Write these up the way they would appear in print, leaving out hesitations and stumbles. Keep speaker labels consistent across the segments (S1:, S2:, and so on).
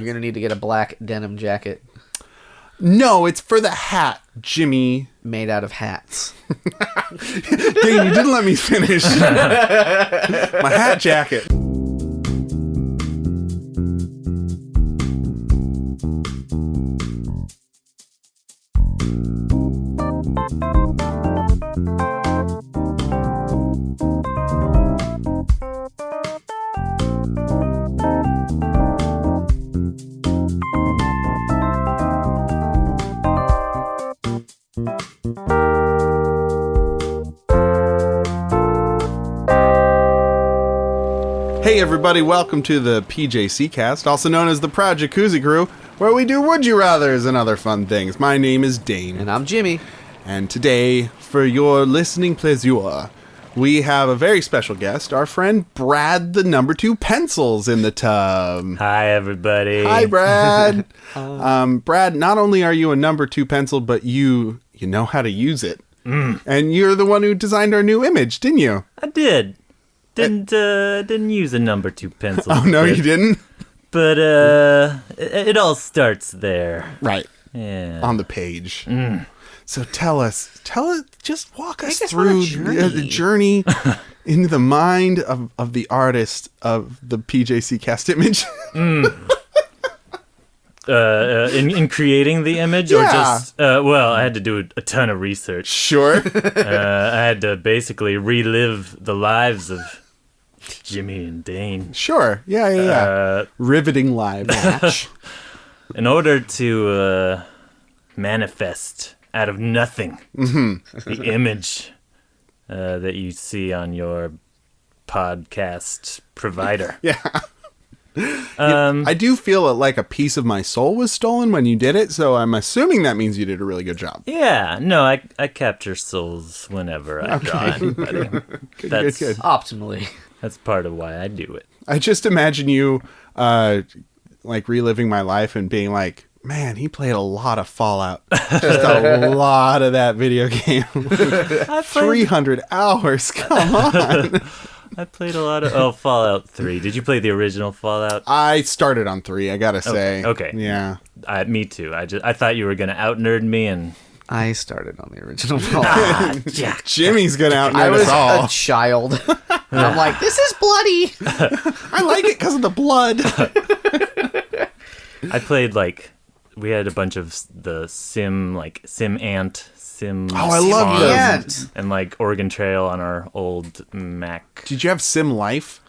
S1: You're going to need to get a black denim jacket.
S2: No, it's for the hat, Jimmy.
S1: Made out of hats.
S2: Dang, you didn't let me finish. My hat jacket. Hey everybody, welcome to the PJC cast, also known as the Proud Jacuzzi Crew, where we do Would You Rathers and other fun things. My name is Dane.
S1: And I'm Jimmy.
S2: And today, for your listening pleasure, we have a very special guest, our friend Brad the number 2 Pencils in the tub.
S3: Hi everybody.
S2: Hi Brad. Brad, not only are you a number 2 pencil, but you know how to use it. And you're the one who designed our new image, didn't you?
S3: I did. Didn't use a number 2 pencil.
S2: Oh, no, you didn't?
S3: But it all starts there.
S2: Right.
S3: Yeah.
S2: On the page. So tell us, just walk us
S1: Take us
S2: through
S1: on a journey.
S2: the journey into the mind of the artist of the PJC cast image.
S3: In creating the image, or just well, I had to do a ton of research.
S2: Sure.
S3: I had to basically relive the lives of Jimmy and Dane.
S2: Sure. Yeah. Riveting live match.
S3: In order to manifest out of nothing the image that you see on your podcast provider.
S2: Yeah. I do feel like a piece of my soul was stolen when you did it, so I'm assuming that means you did a really good job.
S3: Yeah, no, I capture souls whenever I draw anybody.
S2: Good.
S1: Optimally.
S3: That's part of why I do it.
S2: I just imagine you like reliving my life and being like, man, he played a lot of Fallout. Just a lot of that video game. 300 hours, come on.
S3: I played a lot of Fallout 3. Did you play the original Fallout?
S2: I started on 3, I gotta say.
S3: Okay.
S2: Yeah.
S3: Me too. I thought you were gonna out nerd me, and
S1: I started on the original Fallout.
S2: Jimmy's gonna out
S1: I
S2: nerd
S1: was
S2: us all.
S1: a child. And I'm like, this is bloody.
S2: I like it because of the blood.
S3: I played we had a bunch of the Sim Ant.
S2: Oh, I love
S1: those.
S3: And Oregon Trail on our old Mac.
S2: Did you have Sim Life?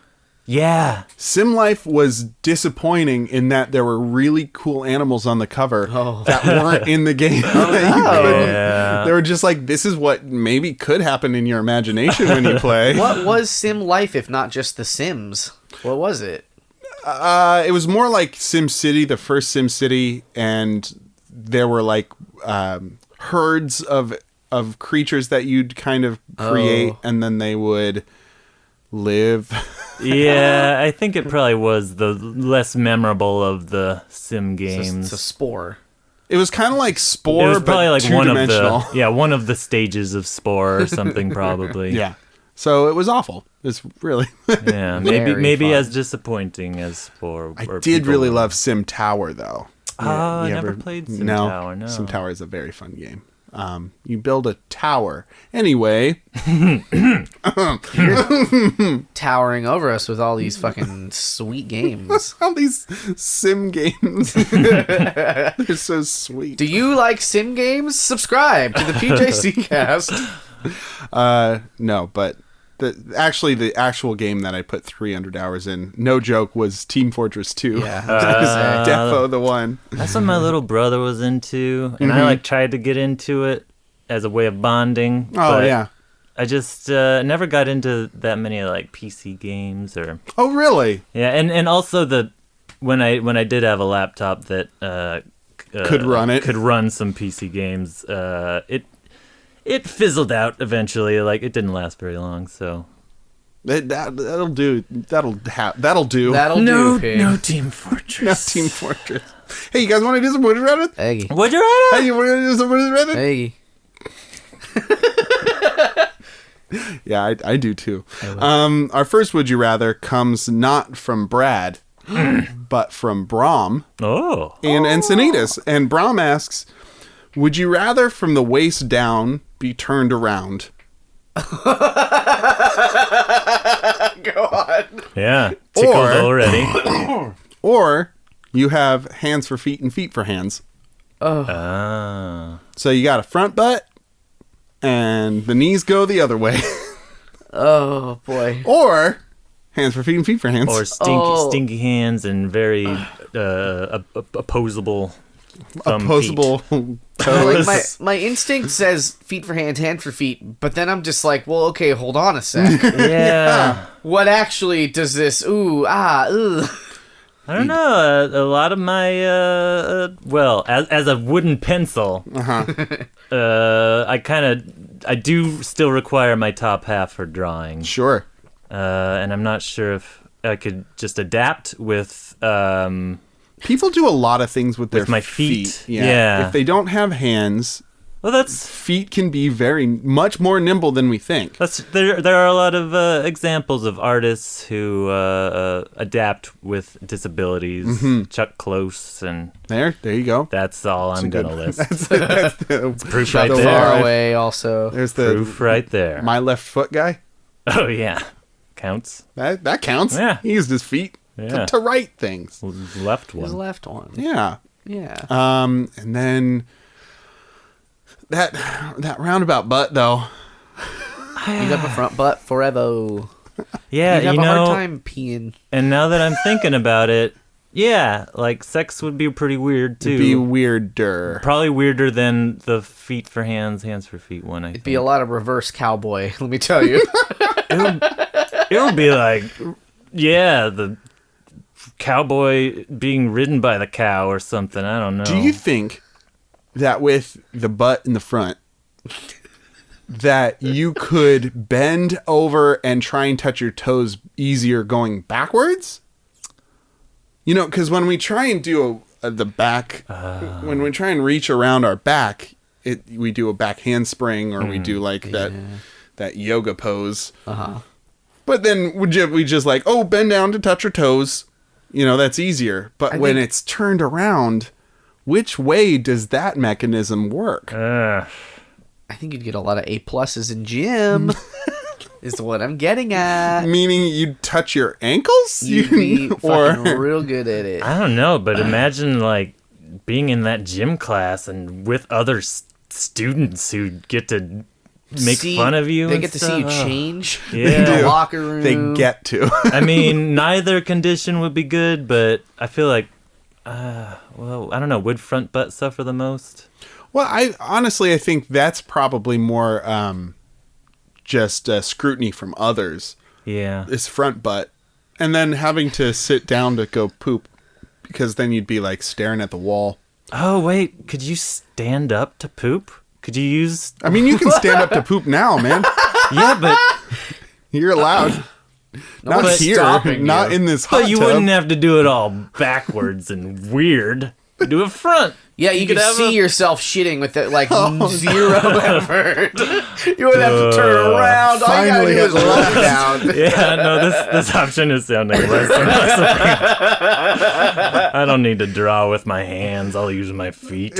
S3: Yeah.
S2: Sim Life was disappointing in that there were really cool animals on the cover that weren't in the game.
S3: Yeah.
S2: They were just like, this is what maybe could happen in your imagination when you play.
S1: What was Sim Life if not just The Sims? What was it?
S2: It was more like Sim City, the first Sim City, and there were herds of creatures that you'd kind of create, and then they would live.
S3: Yeah, I think it probably was the less memorable of the Sim games.
S1: It's a Spore.
S2: It was kind of like
S3: It
S2: Spore,
S3: was probably
S2: but two-dimensional.
S3: one of the stages of Spore or something, probably.
S2: Yeah. So it was awful. It's really...
S3: Yeah,
S1: Very
S3: maybe
S1: fun.
S3: as disappointing as Spore.
S2: I did really love Sim Tower, though.
S3: I
S2: You
S3: never played Sim
S2: No,
S3: Tower, no.
S2: Sim Tower is a very fun game. You build a tower. Anyway.
S1: Towering over us with all these fucking sweet games.
S2: All these Sim games. They're so sweet.
S1: Do you like Sim games? Subscribe to the PJC cast.
S2: No, but the actual game that I put 300 hours in, no joke, was Team Fortress 2.
S1: Yeah. I was gonna say.
S2: Defo the one.
S3: That's what my little brother was into, and I tried to get into it as a way of bonding.
S2: Oh,
S3: but
S2: yeah.
S3: I just never got into that many PC games or.
S2: Oh, really?
S3: Yeah, and also when I did have a laptop that
S2: Could run
S3: some PC games, it fizzled out eventually. It didn't last very long, so.
S2: That'll do. That'll do.
S1: That'll do, pig.
S3: No Team Fortress.
S2: No Team Fortress. Hey, you guys want to do some Would You Rather?
S1: Eggy.
S3: Would you rather?
S2: Hey, you want to do some Would You Rather?
S1: Eggy.
S2: Yeah, I do too. Our first Would You Rather comes not from Brad. but from Brahm
S3: Oh.
S2: in Encinitas. And Brahm asks, would you rather from the waist down be turned around?
S1: Go on.
S3: Yeah. Tickled
S2: Or-
S3: already.
S2: Or you have hands for feet and feet for hands.
S3: Ah.
S2: So you got a front butt and the knees go the other way.
S1: Oh boy.
S2: Or hands for feet and feet for hands.
S3: Or stinky hands and very opposable
S2: opposable
S1: Like
S2: toes.
S1: my instinct says feet for hands, hand for feet, but then I'm just like, well, okay, hold on a sec.
S3: Yeah.
S1: What actually does this? Ooh, ugh.
S3: I don't know. A lot of my, well, as a wooden pencil, I do still require my top half for drawing.
S2: Sure.
S3: And I'm not sure if I could just adapt with,
S2: People do a lot of things with their
S3: my feet.
S2: Yeah.
S3: Yeah.
S2: If they don't have hands,
S3: well, that's
S2: feet can be very much more nimble than we think.
S3: there are a lot of examples of artists who adapt with disabilities. Chuck Close, and
S2: There you go.
S3: that's all I'm
S2: good-
S3: gonna list.
S2: That's the
S3: Proof right
S2: the
S3: there.
S1: Far
S2: Right.
S1: away, also.
S2: There's the
S3: Proof right there.
S2: my left foot guy.
S3: Oh yeah, counts.
S2: That counts.
S3: Yeah.
S2: He used his feet
S3: Yeah.
S2: to write things.
S3: Left
S1: His
S3: one.
S1: left one.
S2: Yeah.
S1: Yeah.
S2: And then that roundabout butt though.
S1: You got the front butt forever.
S3: Yeah,
S1: You'd have
S3: you
S1: a
S3: know.
S1: hard time peeing.
S3: And now that I'm thinking about it, yeah, like sex would be pretty weird too.
S2: It'd be weirder.
S3: Probably weirder than the feet for hands, hands for feet one. I think
S1: It'd be a lot of reverse cowboy, let me tell you.
S3: It would be like, yeah, the cowboy being ridden by the cow or something. I don't know.
S2: Do you think that with the butt in the front that you could bend over and try and touch your toes easier going backwards? You know, because when we try and do the back, when we try and reach around our back, we do a back handspring or we do like that yoga pose.
S1: Uh-huh.
S2: But then we just like, oh, bend down to touch your toes. You know, that's easier. But when it's turned around, which way does that mechanism work?
S3: Ugh.
S1: I think you'd get a lot of A+ in gym, is what I'm getting at.
S2: Meaning you'd touch your ankles?
S1: You'd be fucking real good at it.
S3: I don't know, but imagine like being in that gym class and with other students who get to make fun of you.
S1: They
S3: and
S1: get to
S3: stuff.
S1: see you change
S3: Yeah.
S1: in
S2: They
S1: the
S2: do.
S1: locker room.
S2: They get to.
S3: I mean, neither condition would be good, but I feel like, well, I don't know. Would front butt suffer the most?
S2: Well, I think that's probably more just scrutiny from others.
S3: Yeah.
S2: This front butt. And then having to sit down to go poop because then you'd be like staring at the wall.
S3: Oh, wait. Could you stand up to poop? Could you use...
S2: I mean, you can stand up to poop now, man.
S3: Yeah, but
S2: You're allowed. Not
S1: one's
S2: here.
S1: stopping
S2: Not
S1: you.
S2: in this hot
S3: but you
S2: tub.
S3: wouldn't have to do it all backwards and weird. You do it front.
S1: Yeah, you could
S3: have
S1: see
S3: a-
S1: yourself shitting with it, like zero effort. You wouldn't have to turn around. All you gotta
S2: Finally
S1: do is
S2: at
S1: look down.
S3: Yeah, no, this option is sounding less and less. I don't need to draw with my hands. I'll use my feet.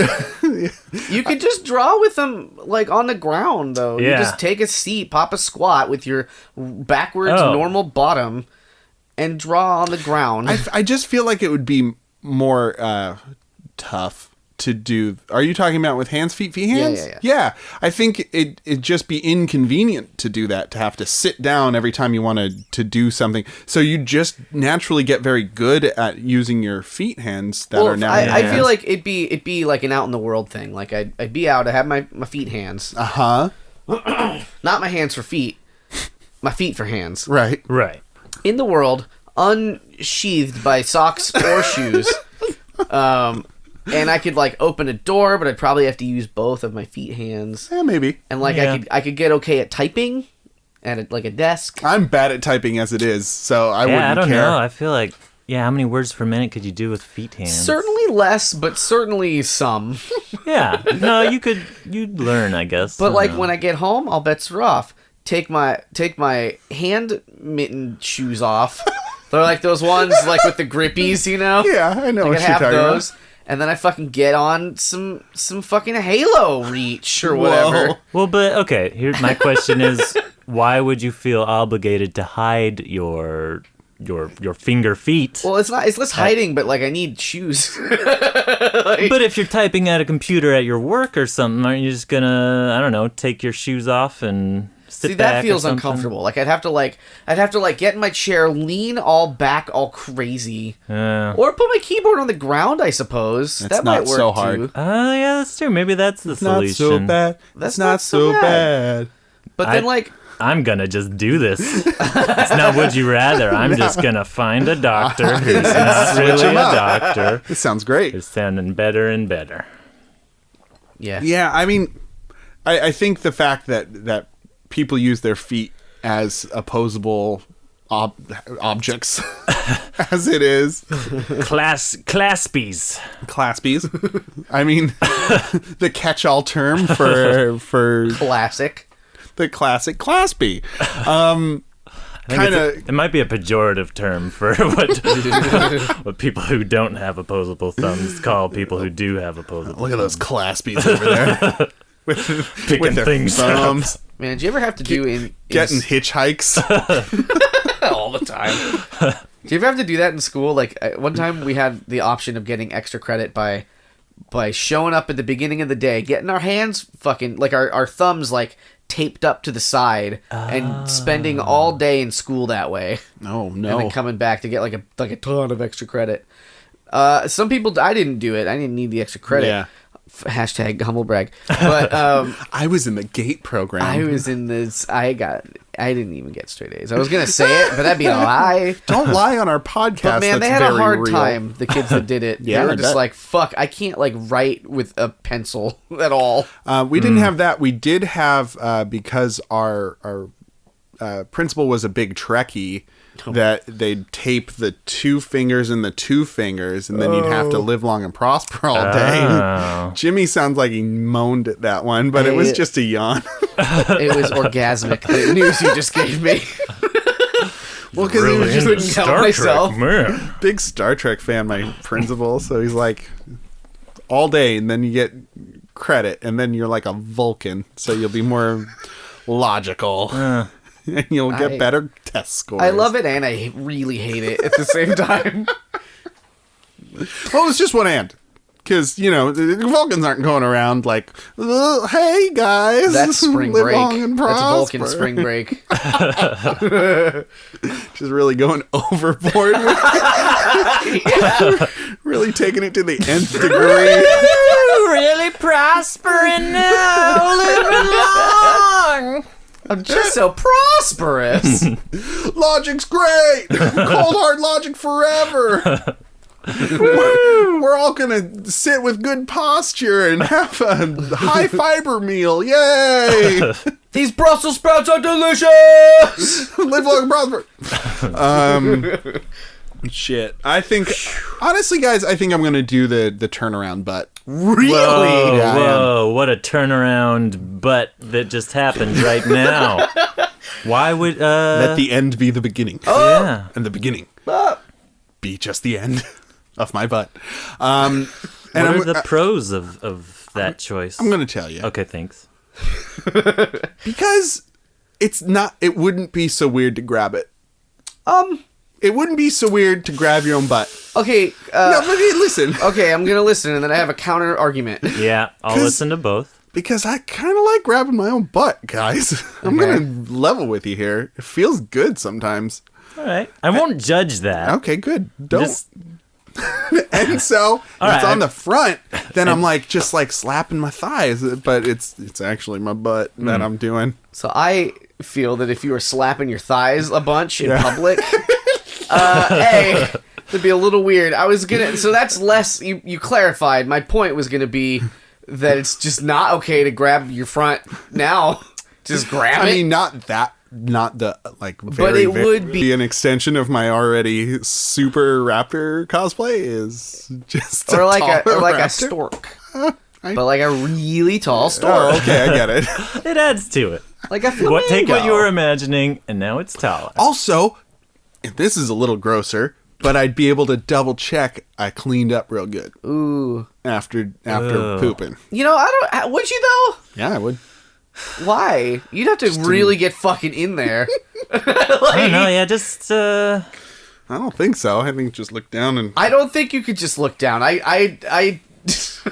S1: You could just draw with them, like, on the ground, though. You
S3: Yeah.
S1: just take a seat, pop a squat with your backwards
S3: Oh.
S1: normal bottom, and draw on the ground.
S2: I just feel like it would be more tough to do. Are you talking about with hands, feet, hands?
S1: Yeah.
S2: I think it'd just be inconvenient to do that, to have to sit down every time you wanted to do something. So you just naturally get very good at using your feet hands that are now
S1: I
S2: hands.
S1: feel like it'd be like an out in the world thing. Like I'd be out, I have my feet hands.
S2: Uh-huh.
S1: Not my hands for feet. My feet for hands.
S2: Right.
S3: Right.
S1: In the world, unsheathed by socks or shoes. And I could like open a door, but I'd probably have to use both of my feet hands.
S2: Yeah, maybe.
S1: And like
S3: Yeah.
S1: I could get okay at typing at like a desk.
S2: I'm bad at typing as it is, so I wouldn't
S3: I don't
S2: care.
S3: know. I feel like, how many words per minute could you do with feet hands?
S1: Certainly less, but certainly some.
S3: Yeah. No, you'd learn, I guess.
S1: But
S3: I
S1: like
S3: don't know.
S1: when I get home, all bets are off. Take my hand mitten shoes off, They're like those ones like with the grippies, you know?
S2: Yeah, I know
S1: Like
S2: what
S1: I
S2: you're
S1: have
S2: talking
S1: those,
S2: about.
S1: and then I fucking get on some fucking Halo reach or whatever.
S2: Whoa.
S3: Well, but okay. Here, my question is, why would you feel obligated to hide your finger feet?
S1: Well, it's less hiding, but like I need shoes. Like,
S3: But if you're typing at a computer at your work or something, aren't you just gonna, I don't know, take your shoes off and sit
S1: see,
S3: back
S1: that
S3: or
S1: feels
S3: something?
S1: uncomfortable. Like I'd have to get in my chair, lean all back, all crazy, or put my keyboard on the ground. I suppose
S2: That's
S1: that might
S2: not
S1: work
S2: so hard.
S1: too.
S3: Yeah, that's true. Maybe that's the
S2: Not
S3: solution.
S2: so bad.
S1: That's
S2: That's not so bad.
S1: But then, like,
S3: I'm gonna just do this. It's not would you rather. I'm just gonna find a doctor who's not really a
S2: him up.
S3: doctor.
S2: This sounds great.
S3: It's sounding better and better.
S1: yeah,
S2: Yeah, I mean, I think the fact that people use their feet as opposable objects, as it is,
S3: Claspies.
S2: claspies. I mean, the catch-all term for
S1: classic.
S2: the classic claspy.
S3: I think it might be a pejorative term for what people who don't have opposable thumbs call people who do have opposable.
S2: Look at those claspies over there
S3: Picking
S2: with their
S3: things up.
S2: thumbs,
S1: Man, did you ever have to do
S2: getting hitchhikes.
S1: all the time? Do you ever have to do that in school? Like one time we had the option of getting extra credit by showing up at the beginning of the day, getting our hands fucking like our thumbs like taped up to the side, and spending all day in school that way.
S2: No,
S1: And then coming back to get like a ton of extra credit. Some people, I didn't do it. I didn't need the extra credit.
S2: Yeah.
S1: Hashtag humble brag. But
S2: I was in the GATE program.
S1: I was in this. I didn't even get straight A's. I was gonna say it, but that'd be a lie.
S2: Don't lie on our podcast.
S1: But man, they
S2: that's
S1: had a
S2: very
S1: hard
S2: real.
S1: time. The kids that did it,
S2: Yeah,
S1: they were
S2: I
S1: just
S2: bet.
S1: like, "Fuck, I can't like write with a pencil at all."
S2: We didn't have that. We did have because our principal was a big Trekkie. That they'd tape the two fingers and the two fingers, and then you'd have to live long and prosper all day.
S3: Oh.
S2: Jimmy sounds like he moaned at that one, but it was just a yawn.
S1: It was orgasmic. The news you just gave me.
S2: Well, because
S3: Really
S2: he was just
S3: into
S2: a
S3: Star
S1: myself.
S3: Trek, man.
S2: big Star Trek fan, my principal. So he's like, all day, and then you get credit, and then you're like a Vulcan, so you'll be more logical. And you'll get better test scores.
S1: I love it, and I really hate it at the same time.
S2: Well, it's just one and. Because, the Vulcans aren't going around like, hey, guys.
S1: That's spring
S2: live
S1: break.
S2: long and
S1: That's
S2: prosper."
S1: Vulcan spring break.
S2: Just really going overboard with really taking it to the nth degree.
S3: Really prospering now, living long.
S1: I'm just so prosperous.
S2: Logic's great. Cold hard logic forever. We're all gonna sit with good posture and have a high fiber meal. Yay!
S1: These Brussels sprouts are delicious.
S2: Live long and prosper. Shit. I think, honestly, guys, I think I'm gonna do the turnaround butt.
S1: Really?
S3: Whoa,
S2: Yeah, I
S3: whoa, what a turnaround butt that just happened right now. Why would,
S2: Let the end be the beginning.
S3: yeah.
S2: And the beginning
S1: Ah.
S2: be just the end of my butt. And
S3: What
S2: I'm,
S3: are the pros of that choice?
S2: I'm gonna tell you.
S3: Okay, thanks.
S2: Because it wouldn't be so weird to grab it. It wouldn't be so weird to grab your own butt.
S1: Okay.
S2: No, but hey, listen.
S1: Okay, I'm gonna listen, and then I have a counter argument.
S3: Yeah, I'll
S2: 'Cause-
S3: listen to both.
S2: Because I kind of like grabbing my own butt, guys. I'm going to level with you here. It feels good sometimes.
S3: All right. I won't judge that.
S2: Okay, good. Don't.
S3: Just-
S2: And so, if it's
S3: right.
S2: on the front, then I'm like, just like slapping my thighs. But it's actually my butt that I'm doing.
S1: So I feel that if you were slapping your thighs a bunch in public, hey, it'd be a little weird. I was gonna. So that's less. You clarified. My point was gonna be that it's just not okay to grab your front now. Just grab
S2: I
S1: it.
S2: mean, not the, like, very,
S1: But it
S2: very-
S1: would be-
S2: an extension of my already super raptor cosplay is just
S1: or like a
S2: raptor.
S1: stork. But like a really tall stork.
S2: Oh, okay, I get it.
S3: It adds to it.
S1: Like a flamingo.
S3: Take what you were imagining, and now it's taller.
S2: Also, this is a little grosser, but I'd be able to double check I cleaned up real good.
S1: Ooh.
S2: After pooping.
S1: You know, would you though?
S2: Yeah, I would.
S1: Why? You'd have to really get fucking in there.
S3: I don't know. Yeah, just.
S2: I don't think so. I think just look down and.
S1: I don't think you could just look down. I
S3: just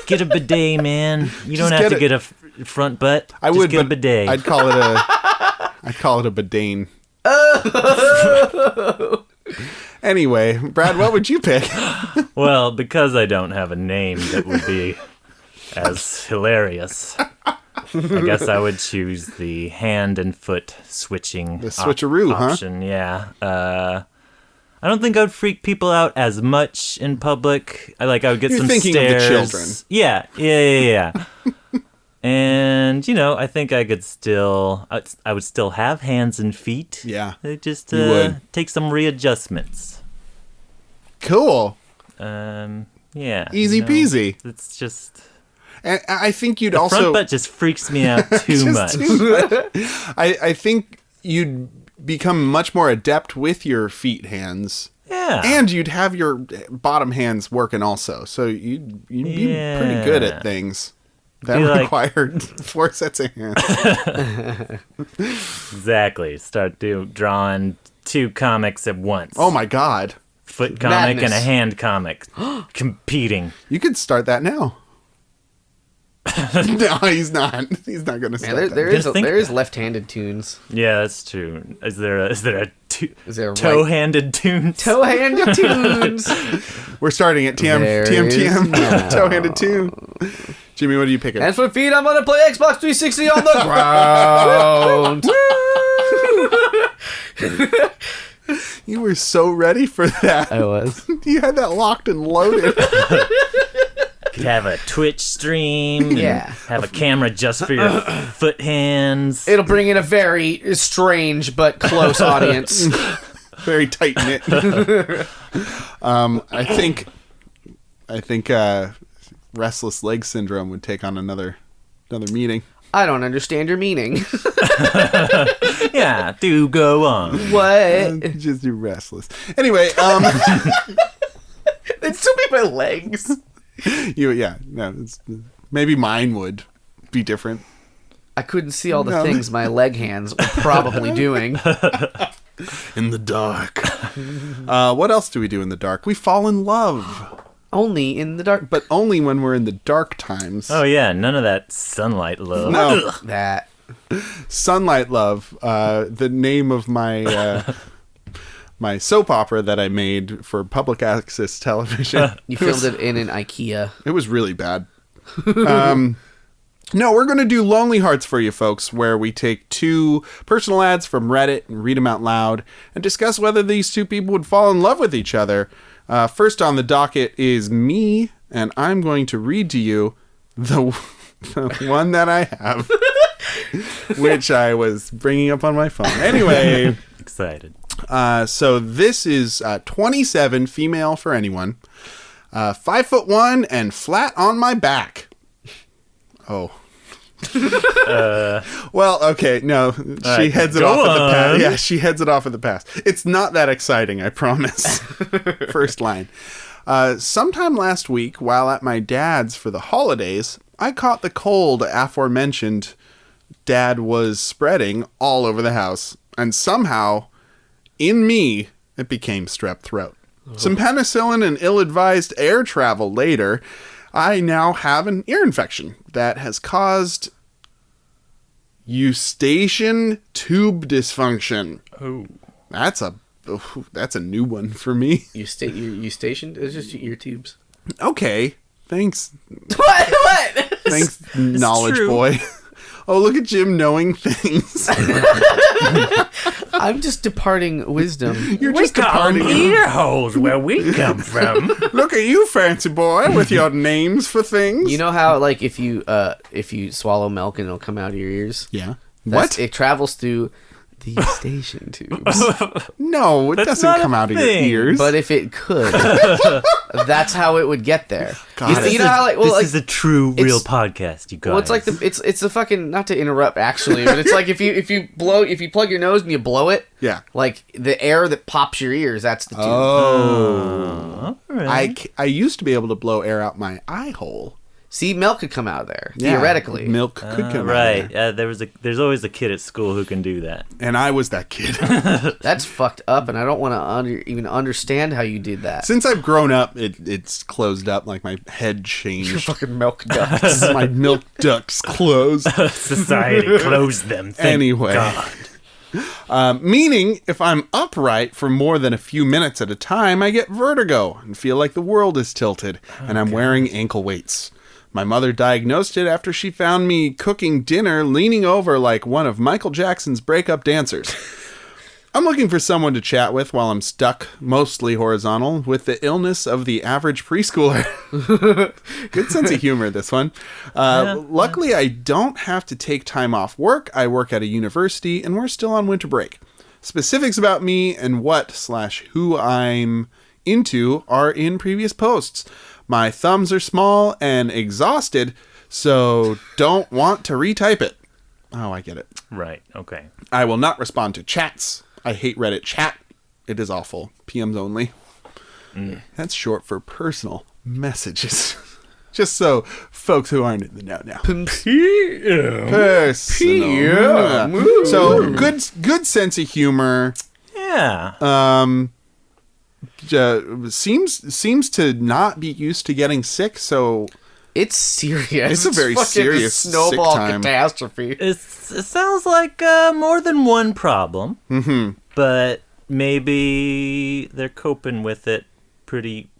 S3: get a bidet, man. You don't have to get a front butt.
S2: I would
S3: get a bidet.
S2: I'd call it a bidet. Anyway, Brad, what would you pick?
S3: Well, because I don't have a name that would be as hilarious, I guess I would choose the hand and foot switching.
S2: The switcheroo,
S3: option. Yeah. I don't think I would freak people out as much in public. I would get some
S2: thinking
S3: stares.
S2: Of the children.
S3: Yeah. And, I think I would still have hands and feet.
S2: Yeah.
S3: It just take some readjustments.
S2: Cool.
S3: Yeah.
S2: Easy peasy.
S3: It's just...
S2: And I think you'd
S3: the
S2: also...
S3: front butt just freaks me out too much.
S2: I think you'd become much more adept with your feet hands.
S3: Yeah.
S2: And you'd have your bottom hands working also. So you'd be pretty good at things that required 4 sets of hands.
S3: Exactly. Start drawing 2 comics at once.
S2: Oh my God.
S3: Foot comic and a hand comic competing.
S2: You could start that now. No, he's not. He's not going to start.
S1: There is left-handed tunes.
S3: Yeah, that's true. Is there a
S1: toe-handed
S3: tunes?
S1: Toe-handed tunes.
S2: We're starting at TM. Toe-handed tune. Jimmy, what are you picking?
S1: Hands for feet. I'm gonna play Xbox 360 on the ground.
S2: You were so ready for that.
S1: I was.
S2: You had that locked and loaded.
S3: Could have a Twitch stream.
S1: Yeah.
S3: Have a camera just for your foot hands.
S1: It'll bring in a very strange but close audience.
S2: Very tight knit. I think restless leg syndrome would take on another meaning.
S1: I don't understand your meaning.
S3: Yeah, do go on.
S1: What?
S2: Just do restless. Anyway,
S1: It'd still be my legs.
S2: Maybe mine would be different.
S1: I couldn't see all the things my leg hands were probably doing.
S2: In the dark. What else do we do in the dark? We fall in love.
S1: Only in the dark.
S2: But only when we're in the dark times.
S3: Oh, yeah. None of that sunlight love.
S2: No.
S1: That.
S2: Sunlight Love. The name of my... my soap opera that I made for public access television.
S1: You filmed it in an IKEA.
S2: It was really bad. No, we're going to do Lonely Hearts for you folks, where we take 2 personal ads from Reddit and read them out loud and discuss whether these 2 people would fall in love with each other. First on the docket is me, and I'm going to read to you the one that I have, which I was bringing up on my phone. Anyway.
S3: Excited.
S2: So this is 27, female for anyone, 5'1" and flat on my back. Oh. Well, okay, no, she heads it off at the pass. Yeah, she heads it off at the pass. It's not that exciting, I promise. First line. Sometime last week, while at my dad's for the holidays, I caught the cold aforementioned dad was spreading all over the house, and somehow... in me, it became strep throat. Some penicillin and ill-advised air travel later, I now have an ear infection that has caused eustachian tube dysfunction.
S3: Oh.
S2: That's a new one for me.
S1: You stationed? It's just your ear tubes.
S2: Okay. Thanks.
S1: What?
S2: Thanks, knowledge boy. Oh, look at Jim knowing things.
S1: I'm just departing wisdom.
S2: You're just departing
S3: ear holes where we come from.
S2: Look at you, fancy boy, with your names for things.
S1: You know how, like, if you swallow milk and it'll come out of your ears?
S2: Yeah.
S1: It travels through The station tubes.
S2: No, it doesn't come out of your ears.
S1: But if it could, that's how it would get there.
S2: God,
S1: You know how
S3: this is a true, real podcast, you guys.
S1: Well, it's like it's the fucking, not to interrupt actually, but it's like if you plug your nose and you blow it,
S2: yeah,
S1: like the air that pops your ears, that's the tube.
S2: Oh,
S3: right.
S2: I used to be able to blow air out my eye hole.
S1: See, milk could come out of there, theoretically.
S2: Milk could come
S3: right.
S2: out of there.
S3: There's always a kid at school who can do that.
S2: And I was that kid.
S1: That's fucked up, and I don't want to even understand how you did that.
S2: Since I've grown up, it's closed up, like my head changed.
S1: Your fucking milk ducts.
S2: My milk ducts closed.
S3: Society closed them. Thank
S2: Anyway.
S3: God.
S2: Meaning, if I'm upright for more than a few minutes at a time, I get vertigo and feel like the world is tilted, and I'm wearing ankle weights. My mother diagnosed it after she found me cooking dinner leaning over like one of Michael Jackson's breakup dancers. I'm looking for someone to chat with while I'm stuck, mostly horizontal, with the illness of the average preschooler. Good sense of humor, this one. Luckily, I don't have to take time off work. I work at a university, and we're still on winter break. Specifics about me and what/who I'm into are in previous posts. My thumbs are small and exhausted, so don't want to retype it. Oh, I get it.
S3: Right, okay.
S2: I will not respond to chats. I hate Reddit chat. It is awful. PMs only. That's short for personal messages. Just so folks who aren't in the know now. Personal. So, good sense of humor.
S3: Yeah.
S2: Seems to not be used to getting sick, so
S1: It's serious.
S2: It's a very serious
S1: snowball
S2: sick time.
S1: catastrophe.
S3: It sounds like more than one problem, but maybe they're coping with it pretty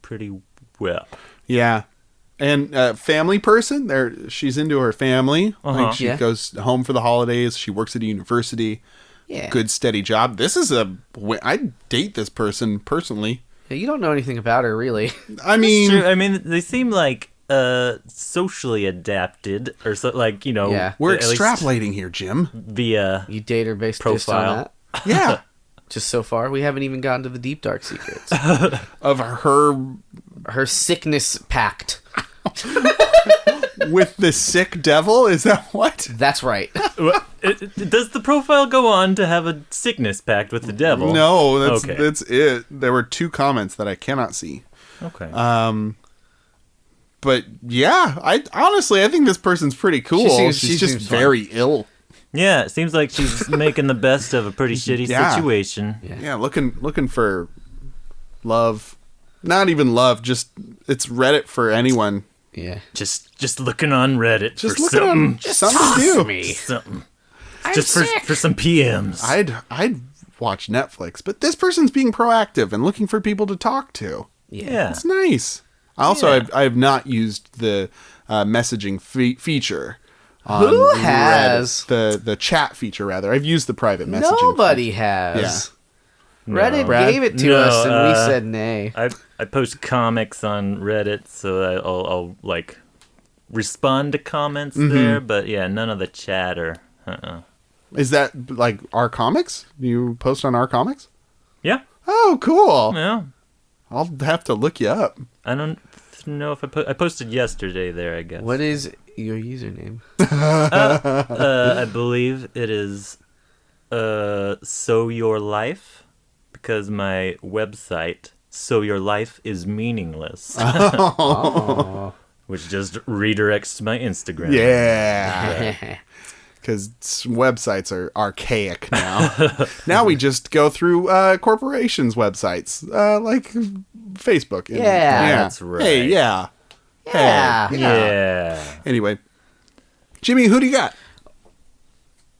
S3: well.
S2: Yeah. And family person, she's into her family. Like she goes home for the holidays. She works at a university.
S1: Yeah.
S2: Good steady job. I'd date this person personally.
S1: Yeah, you don't know anything about her, really.
S2: I mean,
S3: true. I mean, they seem like socially adapted, or so, like, you know.
S1: Yeah.
S2: We're extrapolating here, Jim.
S3: Via
S1: You date her based
S3: profile.
S1: just on that?
S2: Yeah.
S1: Just so far, we haven't even gotten to the deep dark secrets.
S2: Of
S1: Her sickness pact.
S2: with the sick devil? Is that what?
S1: That's right.
S3: Does the profile go on to have a sickness pact with the devil?
S2: No, that's it. There were 2 comments that I cannot see.
S3: Okay.
S2: But yeah, I think this person's pretty cool. She's just very ill.
S3: Yeah, it seems like she's making the best of a pretty shitty situation.
S2: Yeah, looking for love. Not even love, just it's Reddit for anyone.
S1: Yeah.
S3: Just looking on Reddit
S2: Just
S3: for
S2: looking
S3: something.
S2: on something to do.
S1: Me.
S3: Something.
S1: I'm
S3: Just
S1: sick.
S3: for some PMs.
S2: I'd watch Netflix, but this person's being proactive and looking for people to talk to.
S3: Yeah.
S2: It's nice. Also, I have not used the messaging feature. On
S1: Who
S2: Reddit.
S1: has?
S2: The chat feature, rather. I've used the private messaging.
S1: Nobody has.
S3: No.
S1: Reddit
S2: Brad?
S1: gave it to
S3: No,
S1: us, and we said nay.
S3: I post comics on Reddit, so I'll like respond to comments there, but yeah, none of the chat or
S2: Is that like our comics? Do you post on our comics?
S3: Yeah.
S2: Oh, cool.
S3: Yeah.
S2: I'll have to look you up.
S3: I don't know if I posted yesterday there, I guess.
S1: What is your username?
S3: I believe it is So Your Life, because my website So Your Life is Meaningless.
S1: Oh.
S3: Which just redirects to my Instagram.
S2: Yeah. Because websites are archaic now. Now we just go through corporations' websites, like Facebook.
S1: Yeah.
S3: That's right.
S2: Hey, yeah.
S1: Yeah.
S2: Hey,
S3: Yeah.
S2: Anyway, Jimmy, who do you got?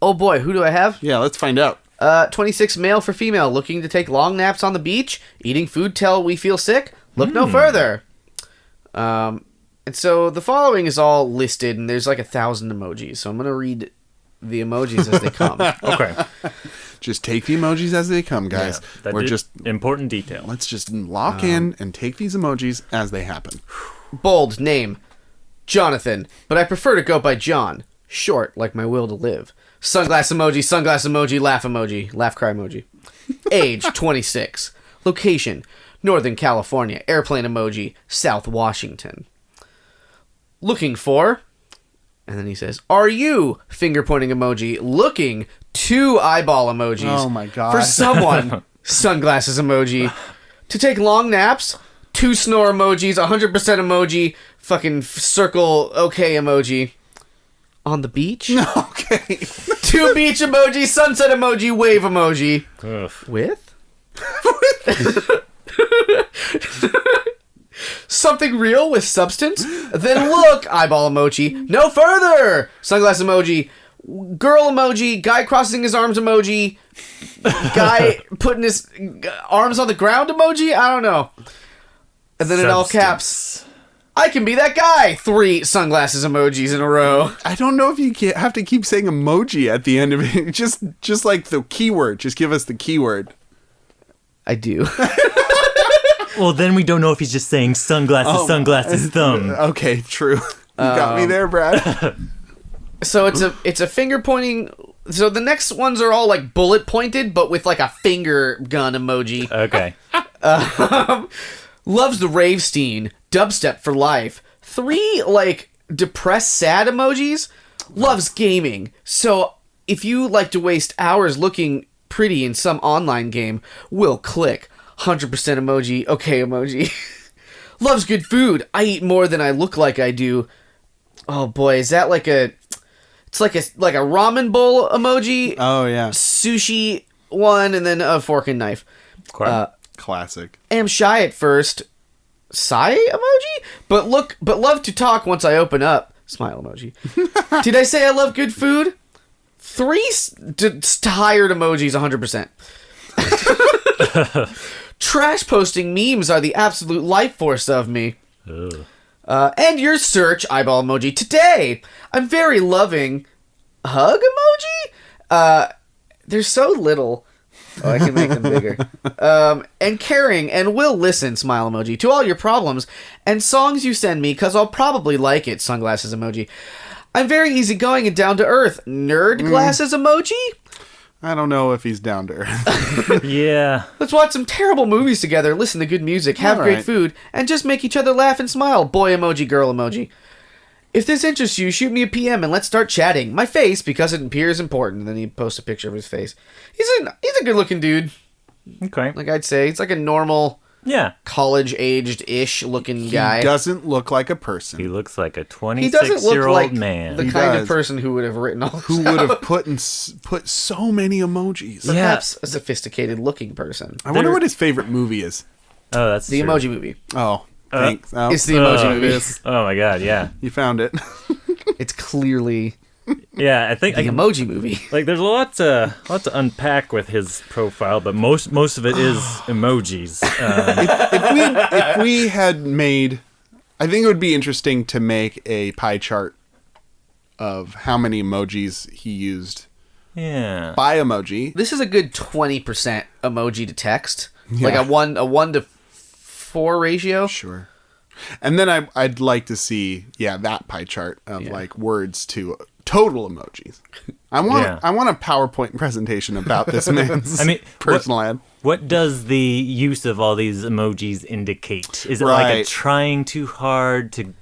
S1: Oh boy, who do I have?
S2: Yeah, let's find out.
S1: 26 male for female, looking to take long naps on the beach, eating food till we feel sick. Look no further. And so the following is all listed, and there's like 1,000 emojis. So I'm gonna read the emojis as they come.
S3: Okay.
S2: Just take the emojis as they come, guys.
S3: Yeah,
S2: We're just
S3: important detail.
S2: let's just lock in and take these emojis as they happen.
S1: Bold name, Jonathan, but I prefer to go by John. Short, like my will to live. Sunglass emoji, laugh cry emoji. Age, 26. Location, Northern California. Airplane emoji, South Washington. Looking for... And then he says, are you, finger pointing emoji, looking 2 eyeball emojis.
S2: Oh my God.
S1: For someone, sunglasses emoji, to take long naps, 2 snore emojis, 100% emoji, fucking circle okay emoji. On the beach?
S2: Okay.
S1: 2 beach emoji, sunset emoji, wave emoji.
S3: Ugh.
S1: With? Something real with substance? Then look, eyeball emoji. No further! Sunglass emoji. Girl emoji. Guy crossing his arms emoji. Guy putting his arms on the ground emoji? I don't know. And then in all caps, I can be that guy. 3 sunglasses emojis in a row.
S2: I don't know if you have to keep saying emoji at the end of it. Just like the keyword. Just give us the keyword.
S1: I do.
S3: Well, then we don't know if he's just saying sunglasses, thumb.
S2: Okay, true. You got me there, Brad.
S1: So it's a finger pointing. So the next ones are all like bullet pointed, but with like a finger gun emoji.
S3: Okay.
S1: Loves the rave scene. Dubstep for life. 3 like depressed sad emojis. Loves gaming. So if you like to waste hours looking pretty in some online game, will click. 100% emoji, okay emoji. Loves good food. I eat more than I look like I do. Oh boy, is that like a... It's like a ramen bowl emoji.
S2: Oh, yeah.
S1: Sushi one, and then a fork and knife.
S2: Classic.
S1: Am shy at first. Sigh emoji? But love to talk once I open up. Smile emoji. Did I say I love good food? 3 tired emojis, 100%. Trash posting memes are the absolute life force of me. And your search, eyeball emoji. Today, I'm very loving. Hug emoji? They're so little. Oh, I can make them bigger. And caring and will listen, smile emoji, to all your problems and songs you send me, because I'll probably like it, sunglasses emoji. I'm very easygoing and down to earth, nerd glasses emoji.
S2: I don't know if he's down to earth.
S3: Yeah.
S1: Let's watch some terrible movies together, listen to good music, have great food, and just make each other laugh and smile. Boy emoji, girl emoji. If this interests you, shoot me a PM and let's start chatting. My face, because it appears important. And then he posts a picture of his face. He's a good looking dude.
S3: Okay.
S1: Like I'd say, it's like a normal, college-aged-ish looking guy.
S2: He doesn't look like a person.
S3: He looks like a
S1: He doesn't look
S3: 26-year-old
S1: like
S3: man.
S1: the kind of person who would have written all this
S2: Who would
S1: out.
S2: have put so many emojis.
S1: Perhaps a sophisticated looking person.
S2: I wonder what his favorite movie is.
S3: Oh, that's
S1: The
S3: true.
S1: Emoji Movie.
S2: Oh, thanks. Oh,
S1: It's the Emoji Movie.
S3: Oh my god, yeah.
S2: you found it.
S1: It's clearly
S3: Yeah, I think
S1: the Emoji Movie.
S3: like there's a lot to unpack with his profile, but most of it is emojis.
S2: If we had made, I think it would be interesting to make a pie chart of how many emojis he used
S3: Yeah.
S2: by emoji.
S1: This is a good 20% emoji to text.
S2: Yeah.
S1: Like a 1 to 4 ratio.
S2: Sure. And then I'd like to see, that pie chart of like words to total emojis. I want a PowerPoint presentation about this man's personal ad.
S3: What does the use of all these emojis indicate? Is it like a trying too hard to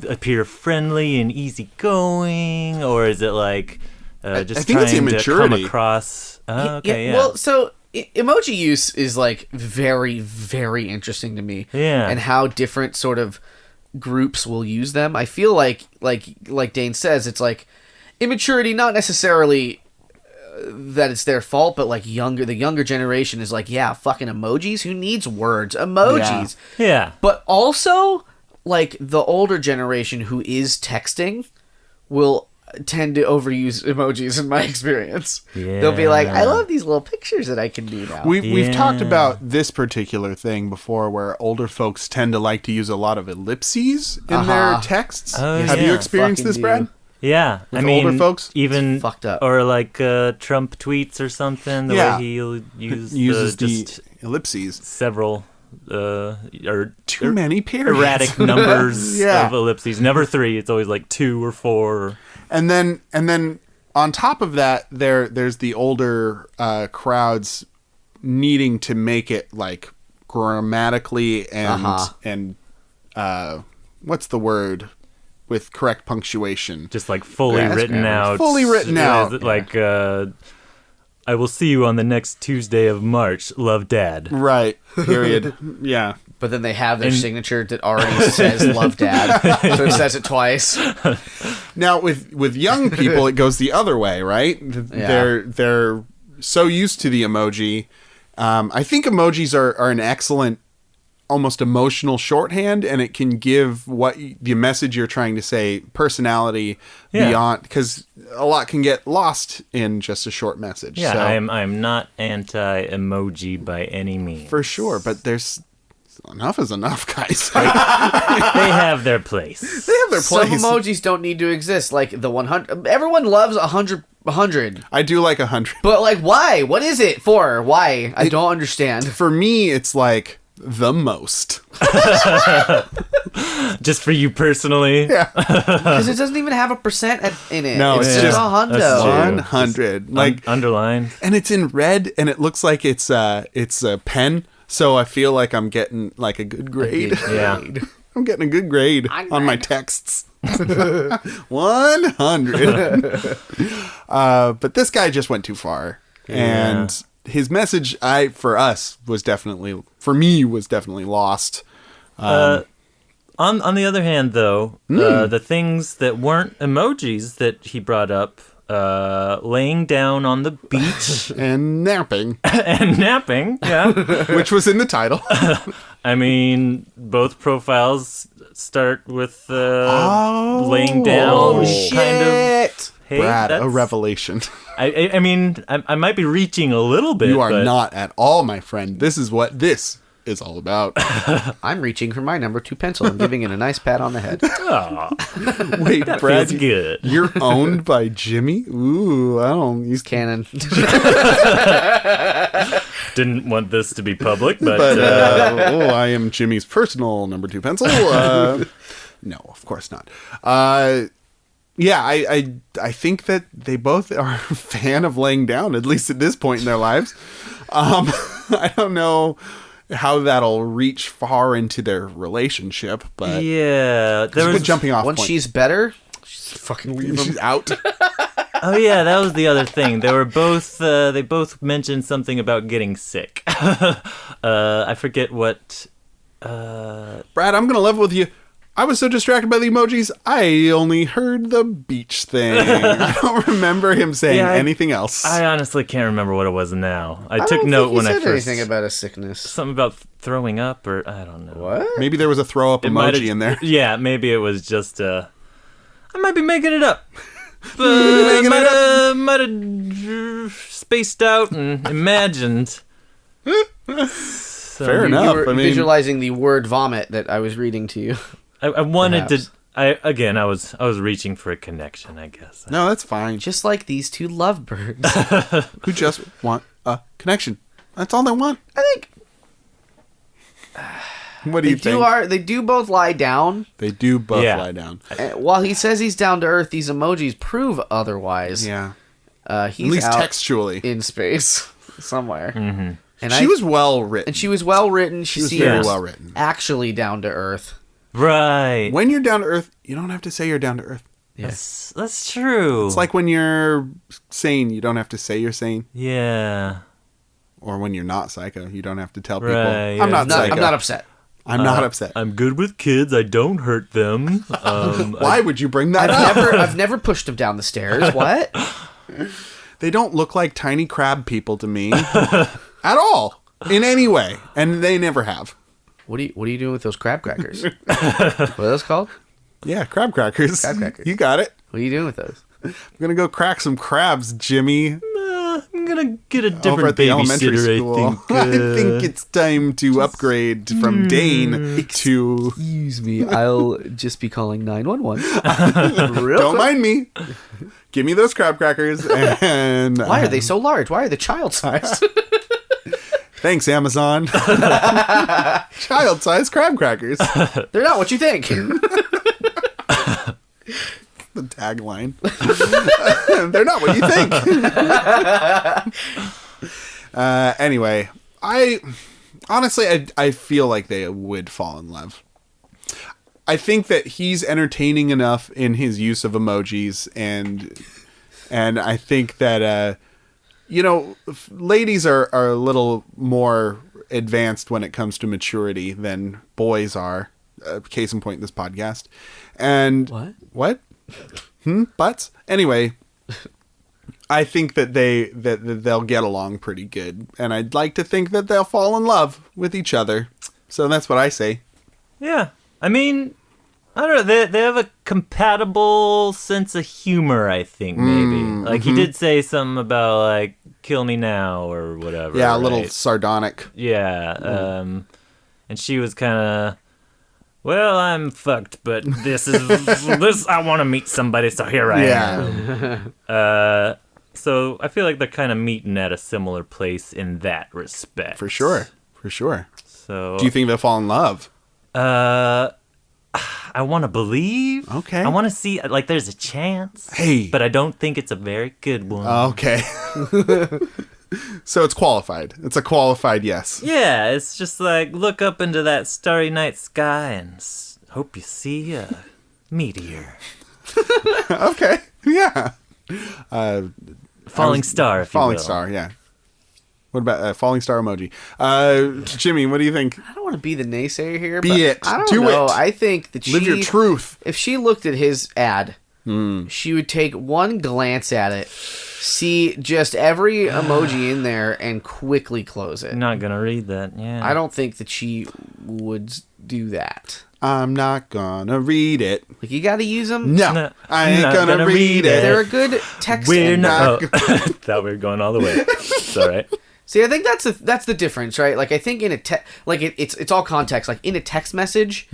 S3: appear friendly and easygoing, or is it like just trying to come across?
S1: Well, so emoji use is like very, very interesting to me.
S3: Yeah.
S1: And how different sort of groups will use them. I feel like Dane says, it's like immaturity, not necessarily that it's their fault, but like the younger generation is like, yeah, fucking emojis. Who needs words? Emojis.
S3: Yeah.
S1: But also, like the older generation who is texting will tend to overuse emojis in my experience.
S3: Yeah.
S1: They'll be like, I love these little pictures that I can do now.
S2: We've talked about this particular thing before, where older folks tend to like to use a lot of ellipses in their texts.
S3: Oh,
S2: Have you experienced this, Brad?
S3: Yeah,
S2: With older folks?
S3: even
S1: it's fucked up.
S3: Or like Trump tweets or something. The way he'll
S2: uses
S3: just
S2: ellipses.
S3: several or
S2: Too many periods.
S3: erratic numbers
S2: Yeah.
S3: of ellipses. Never 3. It's always like 2 or 4.
S2: And then on top of that, there's the older crowds needing to make it like grammatically and what's the word with correct punctuation?
S3: Just like fully written out.
S2: Fully written out.
S3: Like, I will see you on the next Tuesday of March. Love, Dad.
S2: Right. Period. Yeah.
S1: But then they have their signature that already says "Love, Dad," so it says it twice.
S2: Now with young people, it goes the other way, right? They're so used to the emoji. I think emojis are an excellent, almost emotional shorthand, and it can give the message you're trying to say personality beyond, because a lot can get lost in just a short message.
S3: Yeah,
S2: so,
S3: I'm not anti-emoji by any means.
S2: for sure, but there's enough is enough, guys.
S3: They have their place.
S2: They have their
S1: Some
S2: place.
S1: emojis don't need to exist, like the 100. Everyone loves 100.
S2: I do like 100.
S1: But like, why? What is it for? Why? I don't understand.
S2: For me, it's like the most.
S3: Just for you personally?
S2: Yeah.
S1: Because it doesn't even have a percent in it.
S2: No,
S1: it's
S2: it's
S1: just
S2: just
S1: a hundo.
S3: That's true.
S2: 100. Like,
S3: Underlined.
S2: and it's in red, and it looks like it's a pen. So I feel like I'm getting like a good grade.
S3: Yeah.
S2: I'm getting a good grade on my texts. 100. But this guy just went too far.
S3: Yeah.
S2: And his message was definitely lost.
S3: On the other hand, though, the things that weren't emojis that he brought up, laying down on the beach
S2: And napping,
S3: and napping, yeah.
S2: which was in the title.
S3: I mean, both profiles start with laying down. Kind of. Hey,
S2: Brad, a
S3: that's-
S2: revelation.
S3: I mean, I might be reaching a little bit.
S2: You are
S3: but
S2: not at all, my friend. This is what this is all about.
S1: I'm reaching for my number 2 pencil and giving it a nice pat on the head.
S2: Wait,
S3: That
S2: Brad,
S3: feels good.
S2: you're owned by Jimmy? Ooh, I don't use
S1: Canon.
S3: Didn't want this to be public, but
S2: I am Jimmy's personal number 2 pencil. No, of course not. Yeah, I think that they both are a fan of laying down, at least at this point in their lives. I don't know how that'll reach far into their relationship, but
S3: yeah,
S2: it's a good jumping off
S1: Once
S2: point.
S1: she's better, she's fucking leave him.
S2: She's out.
S3: oh yeah, that was the other thing. They both mentioned something about getting sick. I forget what.
S2: Brad, I'm gonna level with you. I was so distracted by the emojis, I only heard the beach thing. I don't remember him saying anything else.
S3: I honestly can't remember what it was now. I took
S1: don't
S3: note
S1: think he
S3: when I
S1: said
S3: first
S1: anything about a sickness.
S3: something about throwing up or I don't know.
S1: What?
S2: Maybe there was a throw up
S3: It might
S2: emoji
S3: have-
S2: in there.
S3: Yeah, maybe it was just. I might be making it up.
S2: Making it
S3: Might have spaced out and imagined.
S2: Fair
S1: You
S2: enough.
S1: were
S2: I mean,
S1: visualizing the word vomit that I was reading to you.
S3: I wanted
S1: Perhaps.
S3: to. I was reaching for a connection, I guess.
S2: no, that's fine.
S1: Just like these 2 lovebirds.
S2: Who just want a connection? That's all they want.
S1: I think
S2: What do you think?
S1: they do both lie down.
S2: They do both
S3: Yeah.
S2: lie down.
S1: While he says he's down to earth, these emojis prove otherwise.
S2: Yeah.
S1: He's
S2: At least
S1: out
S2: textually.
S1: in space somewhere.
S3: Mm-hmm.
S1: And
S2: She was well written.
S1: and she was well written. She
S2: was
S1: seems
S2: very well written.
S1: actually down to earth.
S3: Right.
S2: When you're down to earth, you don't have to say you're down to earth.
S3: That's true.
S2: It's like when you're sane, you don't have to say you're sane.
S3: Yeah.
S2: Or when you're not psycho, you don't have to tell people,
S3: Right,
S2: I'm
S3: yeah.
S2: not psycho.
S1: I'm not upset.
S2: I'm not upset.
S3: I'm good with kids. I don't hurt them.
S2: Why would you bring that up?
S1: I've never pushed him down the stairs. What?
S2: They don't look like tiny crab people to me at all in any way, and they never have.
S1: What are you doing with those crab crackers? What are those called?
S2: Yeah, crab crackers.
S1: Crab crackers.
S2: You got it.
S1: What are you doing with those?
S2: I'm gonna go crack some crabs, Jimmy.
S3: I'm gonna get a
S2: Over
S3: different
S2: at the elementary
S3: babysitter.
S2: school.
S3: I think.
S2: it's time to upgrade from Dane to.
S1: Excuse me. I'll just be calling 911.
S2: Don't mind me. Give me those crab crackers and.
S1: Why are they so large? Why are they child sized?
S2: Thanks, Amazon. Child-sized crab crackers.
S1: They're not what you think.
S2: The tagline. They're not what you think. Anyway, I feel like they would fall in love. I think that he's entertaining enough in his use of emojis, and I think that ladies are a little more advanced when it comes to maturity than boys are. Case in point, this podcast. And what? Butts? Anyway, I think that they'll get along pretty good, and I'd like to think that they'll fall in love with each other. So that's what I say.
S3: Yeah, I mean, I don't know. They have a compatible sense of humor, I think, maybe. Like, he did say something about, like, kill me now or whatever.
S2: Yeah, a little sardonic.
S3: Yeah, and she was kind of, well, I'm fucked, but this I want to meet somebody, so here I am. So I feel like they're kind of meeting at a similar place in that respect.
S2: For sure.
S3: So,
S2: do you think they'll fall in love?
S3: I want to believe.
S2: Okay.
S3: I want to see, like, there's a chance.
S2: Hey.
S3: But I don't think it's a very good one.
S2: Okay. So it's qualified. It's a qualified yes.
S3: Yeah, it's just like, look up into that starry night sky and hope you see a meteor.
S2: Okay. Yeah.
S3: Falling star, if you will.
S2: Falling star, yeah. What about falling star emoji? Jimmy, what do you think?
S1: I don't want to be the naysayer here.
S2: Be
S1: but
S2: it.
S1: I don't
S2: Do
S1: know.
S2: it.
S1: I think that
S2: Live your truth.
S1: If she looked at his ad, she would take one glance at it, see just every emoji in there, and quickly close it.
S3: I'm not going to read that, yeah.
S1: I don't think that she would do that.
S2: I'm not gonna read it.
S1: Like, you got to use them.
S2: No, I ain't gonna read it.
S1: They're a good text.
S3: We're
S1: not.
S3: Thought we were going all the way. It's all right.
S1: See, I think that's the difference, right? Like, I think in a it's all context. Like, in a text message,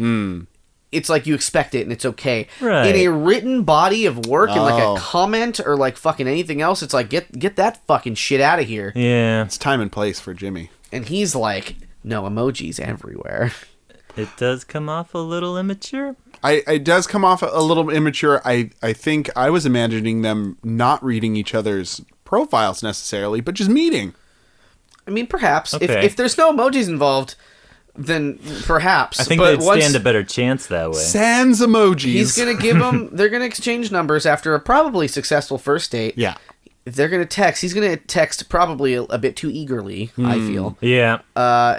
S1: it's like you expect it and it's okay.
S3: Right.
S1: In a written body of work and like a comment or like fucking anything else, it's like get that fucking shit out of here.
S3: Yeah.
S2: It's time and place for Jimmy.
S1: And he's like, no, emojis everywhere.
S3: It does come off a little immature.
S2: It does come off a little immature. I think I was imagining them not reading each other's profiles necessarily, but just meeting.
S1: I mean, perhaps.
S3: Okay.
S1: If there's no emojis involved, then perhaps.
S3: I think
S1: but
S3: they'd stand a better chance that way.
S2: Sans emojis.
S1: He's going to give them... They're going to exchange numbers after a probably successful first date.
S2: Yeah.
S1: If they're going to text, he's going to text probably a bit too eagerly, I feel.
S3: Yeah.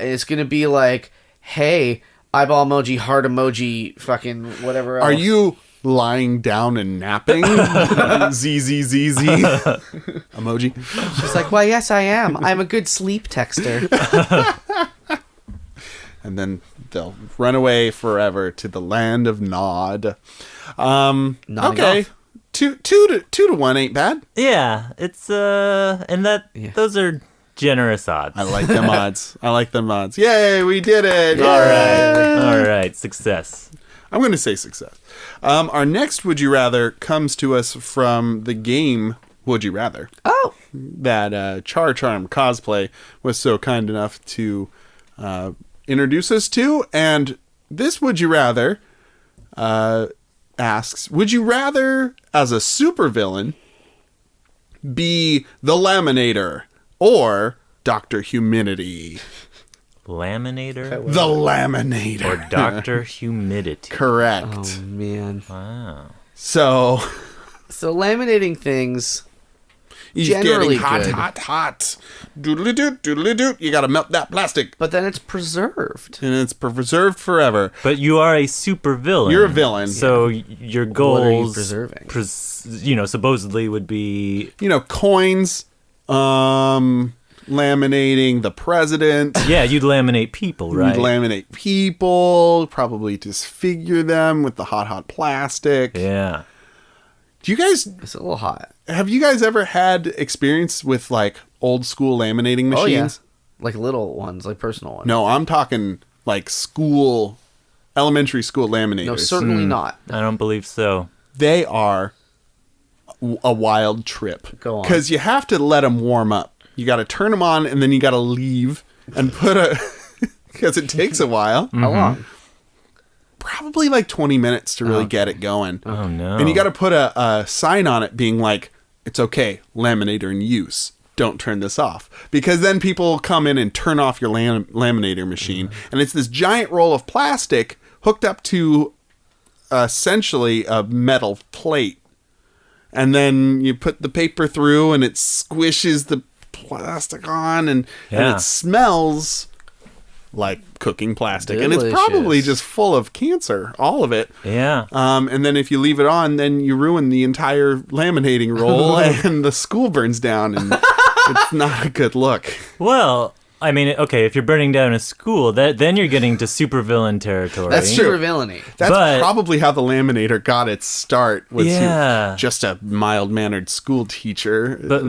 S1: It's going to be like, hey, eyeball emoji, heart emoji, fucking whatever else.
S2: Are you lying down and napping? ZZZZ emoji.
S1: She's like, well, yes, I am. I'm a good sleep texter.
S2: And then they'll run away forever to the land of Nod.
S1: Nodding
S2: Okay.
S1: off.
S2: Two to one ain't bad.
S3: Yeah. It's, and those are generous odds.
S2: I like them odds. Yay, we did it.
S3: All right. Success.
S2: I'm going to say success. Our next Would You Rather comes to us from the game Would You Rather.
S1: Oh.
S2: That Char Charm Cosplay was so kind enough to introduce us to. And this Would You Rather asks, would you rather, as a supervillain, be the Laminator or Dr. Humidity?
S3: Laminator?
S2: The Laminator.
S3: Or Dr. Humidity.
S2: Correct.
S1: Oh, man.
S3: Wow.
S2: So
S1: laminating things...
S2: he's
S1: generally
S2: getting
S1: good.
S2: hot. Doodly-doot. You gotta melt that plastic.
S1: But then it's preserved.
S2: And it's preserved forever.
S3: But you are a super villain.
S2: You're a villain.
S3: So your goals...
S1: What are you preserving?
S3: Supposedly would be...
S2: Coins, laminating the president.
S3: Yeah, you'd laminate people, right?
S2: You'd laminate people, probably disfigure them with the hot plastic.
S3: Yeah.
S2: Do you guys...
S1: It's a little hot.
S2: Have you guys ever had experience with, like, old school laminating machines?
S1: Oh, yeah. Like little ones, like personal ones.
S2: No, I'm talking, like, elementary school laminators.
S1: No, certainly not.
S3: I don't believe so.
S2: They are a wild trip.
S1: Go on.
S2: Because you have to let them warm up. You got to turn them on, and then you got to leave and put a... Because it takes a while.
S1: How long?
S2: probably like 20 minutes to really get it going.
S3: Oh, no.
S2: And you got to put a sign on it being like, it's okay, laminator in use. Don't turn this off. Because then people come in and turn off your laminator machine. And it's this giant roll of plastic hooked up to essentially a metal plate. And then you put the paper through and it squishes the plastic on and it smells like cooking plastic.
S1: Delicious.
S2: And it's probably just full of cancer, all of it.
S3: Yeah.
S2: And then if you leave it on, then you ruin the entire laminating roll and the school burns down and it's not a good look.
S3: Well, I mean, okay, if you're burning down a school, then you're getting to supervillain territory.
S2: That's true.
S1: Super villainy.
S2: That's probably how the laminator got its start. Was
S3: Yeah.
S2: just a mild-mannered school teacher.
S3: But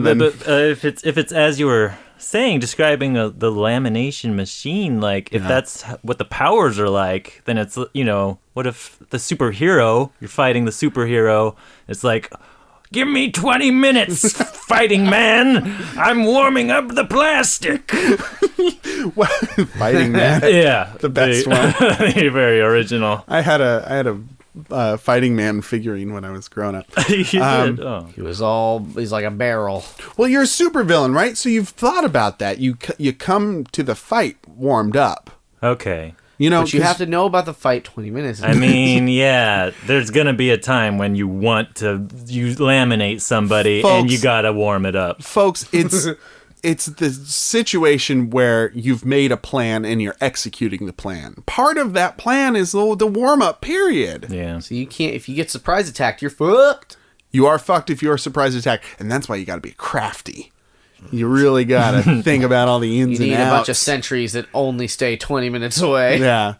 S3: if it's as you were saying, describing the lamination machine, like if that's what the powers are like, then it's, what if the superhero, you're fighting the superhero, it's like, give me 20 minutes, fighting man. I'm warming up the plastic.
S2: Fighting Man.
S3: Yeah,
S2: The best one.
S3: Very original.
S2: I had a Fighting Man figurine when I was growing up.
S3: You did? Oh.
S1: He's like a barrel.
S2: Well, you're a supervillain, right? So you've thought about that. You come to the fight warmed up.
S3: Okay.
S1: But you have to know about the fight 20 minutes.
S3: I mean, yeah, there's going to be a time when you want to laminate somebody and you got to warm it up.
S2: Folks, it's the situation where you've made a plan and you're executing the plan. Part of that plan is the warm-up period.
S3: Yeah.
S1: So you can't, if you get surprise attacked, you're fucked.
S2: You are fucked if you're surprise attacked, and that's why you got to be crafty. You really got to think about all the ins and outs.
S1: You need a bunch of sentries that only stay 20 minutes away.
S2: Yeah.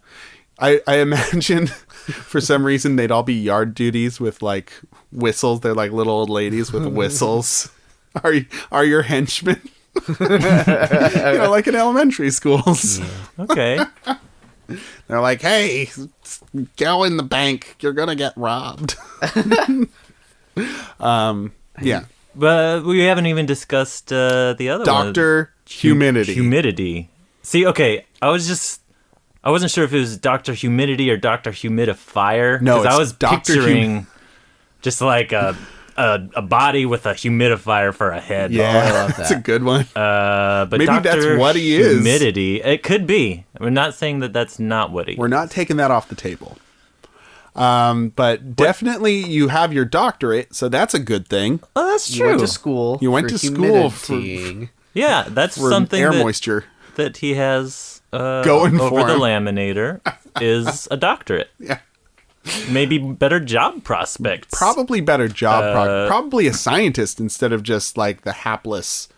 S2: I imagine for some reason they'd all be yard duties with like whistles. They're like little old ladies with whistles. Are your henchmen? Like in elementary schools.
S3: Okay.
S2: They're like, hey, go in the bank. You're going to get robbed. Yeah.
S3: But we haven't even discussed the other one.
S2: Dr. Humidity.
S3: Humidity. See, okay, I wasn't sure if it was Dr. Humidity or Dr. Humidifier.
S2: No,
S3: because I was
S2: Dr.
S3: picturing just like a body with a humidifier for a head.
S2: Yeah,
S1: I love
S2: that's
S1: that.
S2: a good one.
S3: But
S2: Maybe
S3: Dr.
S2: that's what he is.
S3: Humidity. It could be. We're not saying that that's not what he is.
S2: We're not taking that off the table. But definitely you have your doctorate, so that's a good thing.
S3: Oh, that's
S1: You
S3: true.
S1: went to school.
S2: You went
S1: for
S2: to school for-
S1: humiditying.
S3: Yeah, that's
S2: For
S3: something
S2: air
S3: that,
S2: moisture.
S3: that he has
S2: Going
S3: over
S2: for
S3: the
S2: him.
S3: laminator is a doctorate.
S2: Yeah.
S3: Maybe better job prospects.
S2: Probably better job. Probably a scientist instead of just like the hapless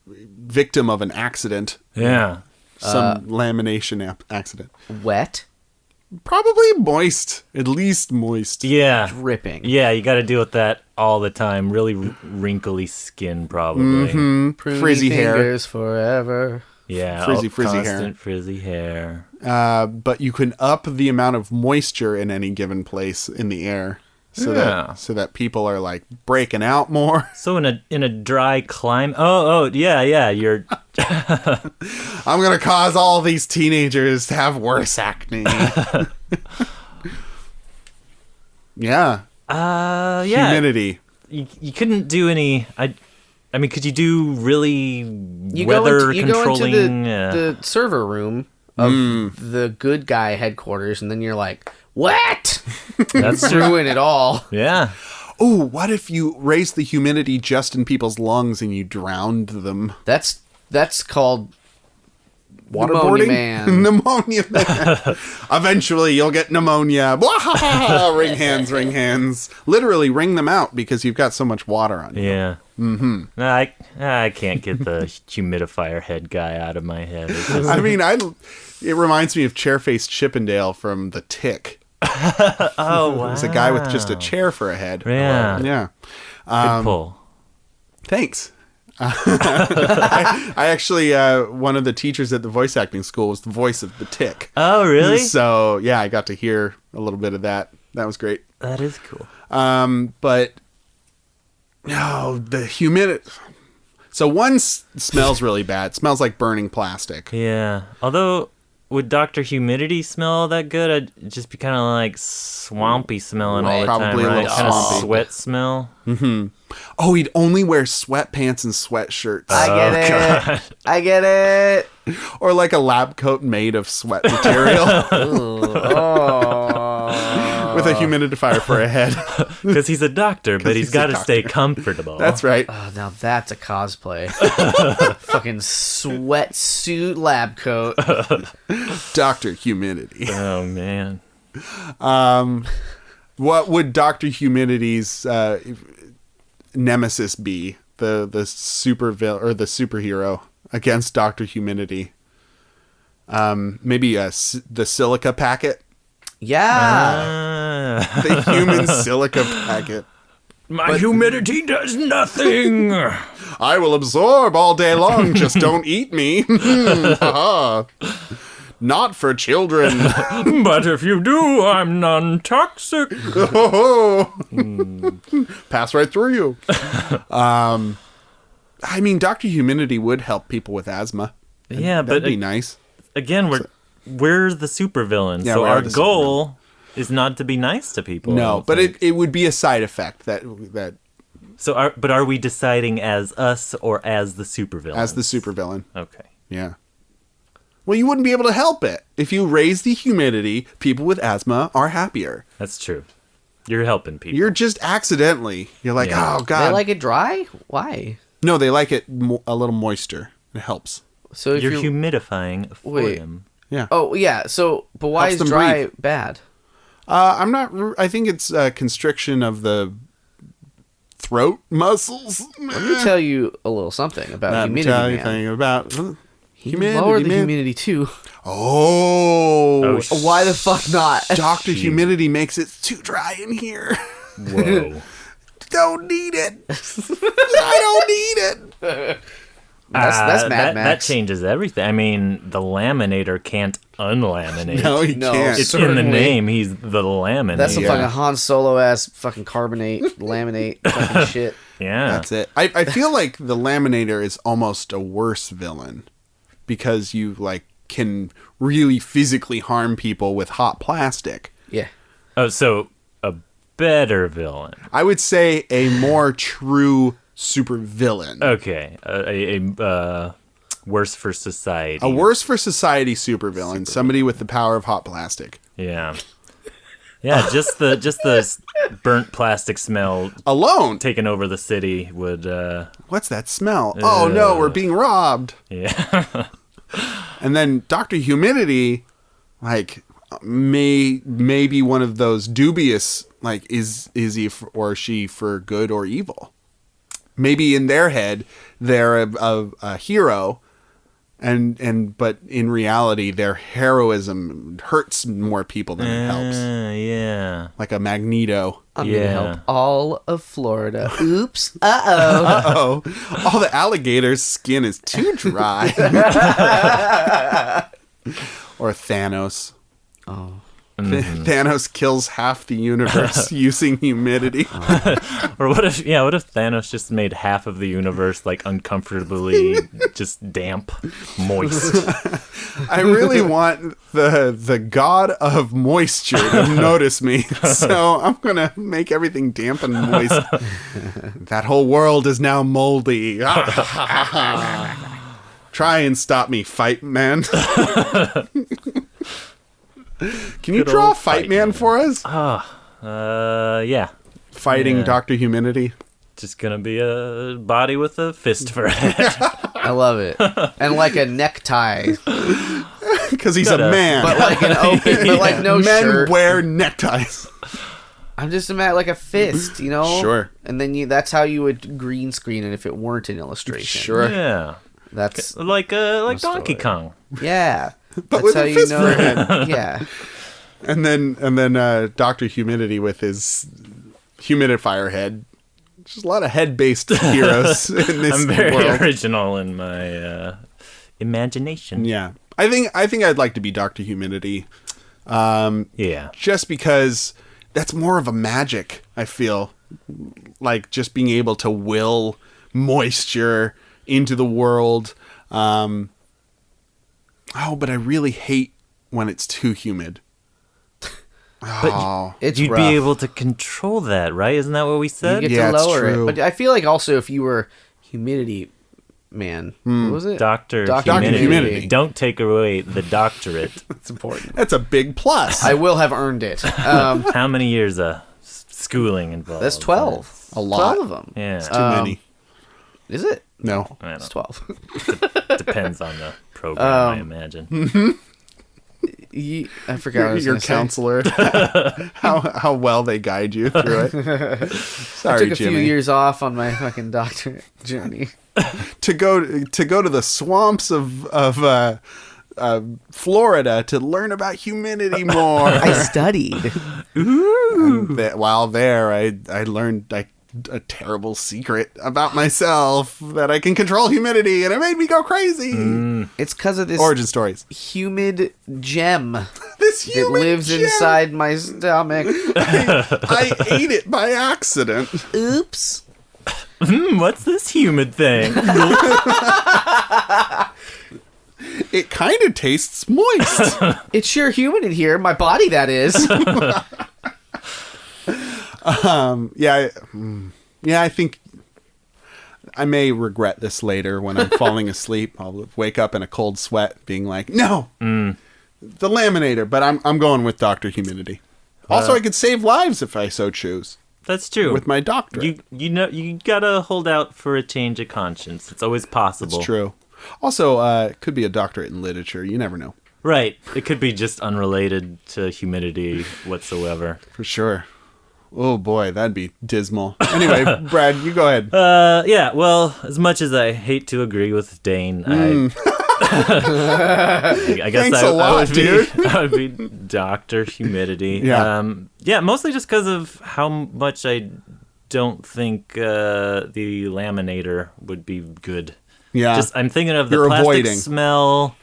S2: victim of an accident.
S3: Yeah.
S2: Some lamination accident.
S1: Wet,
S2: Probably moist. At least moist.
S3: Yeah.
S1: dripping.
S3: Yeah, you got to deal with that all the time. Really wrinkly skin, probably.
S1: Pruny
S2: Frizzy hair.
S1: fingers forever.
S3: Yeah.
S2: Frizzy hair.
S3: constant frizzy hair.
S2: But you can up the amount of moisture in any given place in the air. So that people are like breaking out more.
S3: So in a dry climate. Oh, yeah. You're.
S2: I'm gonna cause all these teenagers to have worse acne. Yeah.
S3: Yeah.
S2: Humidity.
S3: You couldn't do any. I mean, could you do really
S1: You
S3: weather
S1: go
S3: controlling?
S1: into the server room of the good guy headquarters, and then you're like, what?
S3: That's
S1: Ruin it all.
S3: Yeah.
S2: Oh, what if you raised the humidity just in people's lungs and you drowned them?
S1: That's called
S2: Waterboarding?
S1: Pneumonia Man.
S2: Pneumonia man. Eventually you'll get pneumonia. Ring hands. Literally wring them out because you've got so much water on you.
S3: Yeah. Mm-hmm. I can't get the humidifier head guy out of my head. It's just-
S2: I mean, it reminds me of Chairface Chippendale from The Tick.
S3: oh, wow.
S2: It's a guy with just a chair for a head.
S3: Yeah.
S2: Yeah.
S3: Good pull.
S2: Thanks. I actually, one of the teachers at the voice acting school was the voice of The Tick.
S3: Oh, really?
S2: So, yeah, I got to hear a little bit of that. That was great.
S3: That is cool.
S2: But, no, the humidity. So one smells really bad. It smells like burning plastic.
S3: Yeah. Although, would Dr. Humidity smell that good? I'd just be kind of like swampy smelling all the time,
S2: Probably a
S3: right?
S2: little
S3: Kind of
S2: swampy.
S3: sweat smell.
S2: Oh, he'd only wear sweatpants and sweatshirts.
S1: I get it.
S2: Or like a lab coat made of sweat material with a humidifier for a head.
S3: Because he's a doctor, but he's
S2: he's a
S3: got to
S2: doctor.
S3: stay comfortable.
S2: That's right.
S1: Oh, now that's a cosplay. Fucking sweatsuit lab coat.
S2: Dr. Humidity.
S3: Oh, man.
S2: What would Dr. Humidity's nemesis be? The the superhero against Dr. Humidity. Maybe the silica packet.
S1: Yeah.
S2: The human silica packet.
S3: My humidity does nothing.
S2: I will absorb all day long. Just don't eat me. Not for children.
S3: But if you do, I'm non-toxic.
S2: Pass right through you. I mean, Dr. Humidity would help people with asthma.
S3: Yeah,
S2: That'd
S3: but
S2: be nice.
S3: again, we're the supervillains.
S2: Yeah,
S3: so
S2: we are
S3: our
S2: the
S3: goal is not to be nice to people. I
S2: No,
S3: don't
S2: but
S3: think.
S2: it would be a side effect that
S3: So, are we deciding as us or as the supervillains?
S2: as the supervillain.
S3: Okay.
S2: Yeah. Well, you wouldn't be able to help it. If you raise the humidity, people with asthma are happier.
S3: That's true. You're helping people.
S2: You're just accidentally. You're like,
S3: Yeah.
S2: oh, God.
S1: They like it dry? Why?
S2: No, they like it a little moisture. It helps.
S1: So if
S3: You're humidifying for
S1: Wait.
S3: them.
S2: Yeah.
S1: Oh, yeah. So, but why
S2: Helps
S1: is
S2: them
S1: dry
S2: breathe.
S1: bad?
S2: I'm not. I think it's constriction of the throat muscles.
S1: Let me tell you a little something about
S2: Let me
S1: humidity,
S2: tell you
S1: man.
S2: something about humidity.
S1: Lower the
S2: man.
S1: humidity too.
S2: Oh,
S1: Why the fuck not?
S2: Dr. Humidity makes it too dry in here.
S3: Whoa.
S2: Don't need it. I don't need it.
S1: That's Mad
S3: that
S1: Max.
S3: changes everything. I mean, the laminator can't unlaminate.
S2: No, he
S1: No,
S2: can't.
S3: It's in the
S1: certainly.
S3: name. He's the laminator.
S1: That's some
S2: Yeah.
S1: fucking Han Solo ass fucking carbonate, laminate fucking shit.
S3: Yeah.
S2: That's it. I feel like the laminator is almost a worse villain because you like can really physically harm people with hot plastic.
S1: Yeah.
S3: Oh, so a better villain.
S2: I would say a more true super villain.
S3: Okay. A worse for society.
S2: A worse for society super villain. Somebody with the power of hot plastic.
S3: Yeah. Yeah, just the burnt plastic smell
S2: Alone.
S3: taking over the city would
S2: What's that smell? Oh no, we're being robbed.
S3: yeah.
S2: And then Dr. Humidity, like, may be one of those dubious, like, is he or she for good or evil? Maybe in their head they're a hero, but in reality their heroism hurts more people than it helps.
S3: Yeah.
S2: Like a Magneto.
S1: I'm gonna
S3: Yeah.
S1: help all of Florida. Oops. Uh-oh.
S2: Oh, all the alligator's skin is too dry. Or Thanos.
S1: Oh.
S2: Thanos kills half the universe using humidity.
S3: Or what if Thanos just made half of the universe like uncomfortably just damp, moist?
S2: I really want the god of moisture to notice me, so I'm gonna make everything damp and moist. That whole world is now moldy. Try and stop me, Fight Man. Can you
S3: Good
S2: draw
S3: old
S2: Fight
S3: Fight
S2: Man
S3: Man.
S2: for us?
S3: Yeah.
S2: Fighting
S3: Yeah.
S2: Dr. Humidity.
S3: Just gonna be a body with a fist for a head.
S1: I love it. And like a necktie.
S2: Because he's
S3: Gotta-
S2: a man.
S1: But like an open, but like no
S2: Men
S1: shirt.
S2: wear neckties.
S1: I'm just imagining like a fist, you know?
S2: Sure.
S1: And then that's how you would green screen it if it weren't an illustration.
S2: Sure.
S3: Yeah.
S1: That's,
S3: Like Donkey
S1: story.
S3: Kong.
S1: yeah.
S2: But
S1: That's
S2: with
S1: how
S2: a
S1: you
S2: fist
S1: know.
S2: for a head.
S1: Yeah.
S2: And then Dr. Humidity with his humidifier head. Just a lot of head-based heroes in this
S3: I'm very
S2: world.
S3: original in my imagination.
S2: Yeah. I think I'd like to be Dr. Humidity.
S3: Yeah.
S2: Just because that's more of a magic, I feel. Like just being able to will moisture into the world. But I really hate when it's too humid.
S3: But
S1: It's
S3: you'd
S1: rough.
S3: be able to control that, right? Isn't that what we
S1: You
S3: said?
S1: get
S2: Yeah,
S1: to
S2: it's
S1: lower
S2: true.
S1: it. But I feel like also if you were humidity man, what was it?
S3: Dr.
S1: Dr.
S2: Humidity.
S3: Don't take away the doctorate.
S1: It's important.
S2: That's a big plus.
S1: I will have earned it.
S3: How many years schooling involved?
S1: That's 12.
S2: A lot.
S1: 12 of them.
S3: Yeah.
S2: Too many.
S1: Is it?
S2: No.
S3: I
S1: It's
S3: don't
S1: 12.
S3: know. Depends on the program, I imagine.
S1: I forgot what I was
S2: Your
S1: gonna say.
S2: counselor. how well they guide you through it. Sorry,
S1: I took a
S2: Jimmy.
S1: few years off on my fucking doctorate journey.
S2: to go to the swamps of Florida to learn about humidity more.
S1: I studied.
S2: While there, I learned a terrible secret about myself that I can control humidity, and it made me go crazy.
S1: It's because of this
S2: Origin stories.
S1: humid gem
S2: This
S1: that
S2: human
S1: lives
S2: gem.
S1: inside my stomach.
S2: I ate it by accident.
S1: Oops.
S3: What's this humid thing?
S2: It kind of tastes moist.
S1: It's sure humid in here. My body, that is.
S2: Yeah, I think I may regret this later when I'm falling asleep. I'll wake up in a cold sweat being like, no, the laminator. But I'm going with Dr. Humidity. Also, I could save lives if I so choose
S3: That's true.
S2: with my doctorate.
S3: You know you gotta hold out for a change of conscience. It's always possible.
S2: It's true. Also, it could be a doctorate in literature. You never know.
S3: Right. It could be just unrelated to humidity whatsoever.
S2: For sure. Oh boy, that'd be dismal. Anyway, Brad, you go ahead.
S3: Yeah, well, as much as I hate to agree with Dane, I guess
S2: Thanks
S3: I
S2: a lot,
S3: would
S2: dude.
S3: I would be Dr. Humidity.
S2: Yeah.
S3: Yeah, mostly just because of how much I don't think the laminator would be good.
S2: Yeah.
S3: Just I'm thinking of the
S2: You're
S3: plastic
S2: avoiding.
S3: smell,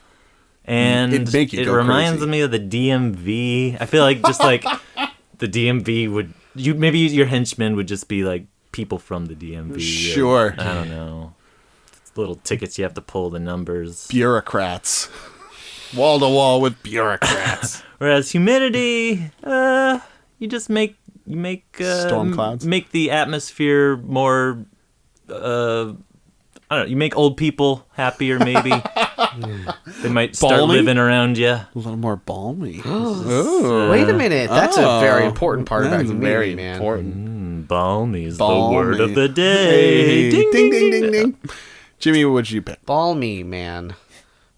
S3: and
S2: It'd make you
S3: it
S2: go
S3: reminds
S2: crazy.
S3: me of the DMV. I feel like just like the DMV would maybe your henchmen would just be like people from the DMV. or-
S2: Sure.
S3: I don't know. Little tickets you have to pull the numbers.
S2: Bureaucrats. Wall to wall with bureaucrats.
S3: Whereas humidity, you just make
S2: Storm clouds.
S3: make the atmosphere more. I don't know. You make old people happier, maybe. They might start
S2: Balmy?
S3: living around you.
S2: A little more balmy. Ooh.
S1: Wait a minute. That's a very
S2: Oh,
S1: important part about
S2: that's
S1: humidity,
S2: very
S1: man.
S2: important.
S3: Balmy is
S2: Balmy.
S3: the word of the day.
S2: Hey, ding, ding, ding, ding. Jimmy, what would you pick?
S1: Balmy, man.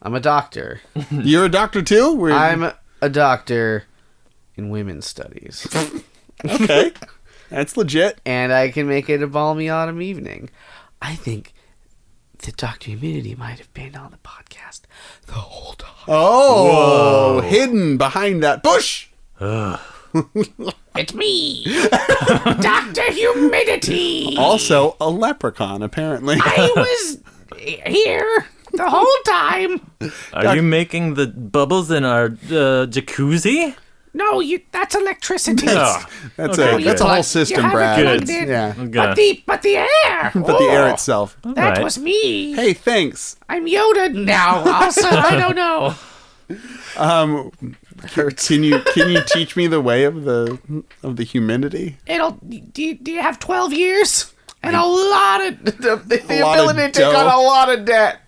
S1: I'm a doctor.
S2: You're a doctor too?
S1: I'm a doctor in women's studies.
S2: Okay. That's legit.
S1: And I can make it a balmy autumn evening. I think that Dr. Humidity might have been on the podcast the whole time.
S2: Oh, hidden behind that bush.
S1: It's me, Dr. Humidity.
S2: Also a leprechaun, apparently.
S1: I was here the whole time.
S3: Are you making the bubbles in our jacuzzi?
S1: No, that's electricity.
S3: Oh,
S2: That's
S3: Okay,
S2: that's a
S3: good.
S2: whole system, Brad.
S3: plugged
S1: in.
S2: Yeah.
S1: But the air.
S2: But the air itself.
S1: That
S3: Right.
S1: was me.
S2: Hey, thanks.
S1: I'm Yoda now. Also, I don't know.
S2: Can you teach me the way of the humidity?
S1: Do you have 12 years? And a lot of the
S2: lot of
S1: ability to take on
S2: dough.
S1: a lot of debt.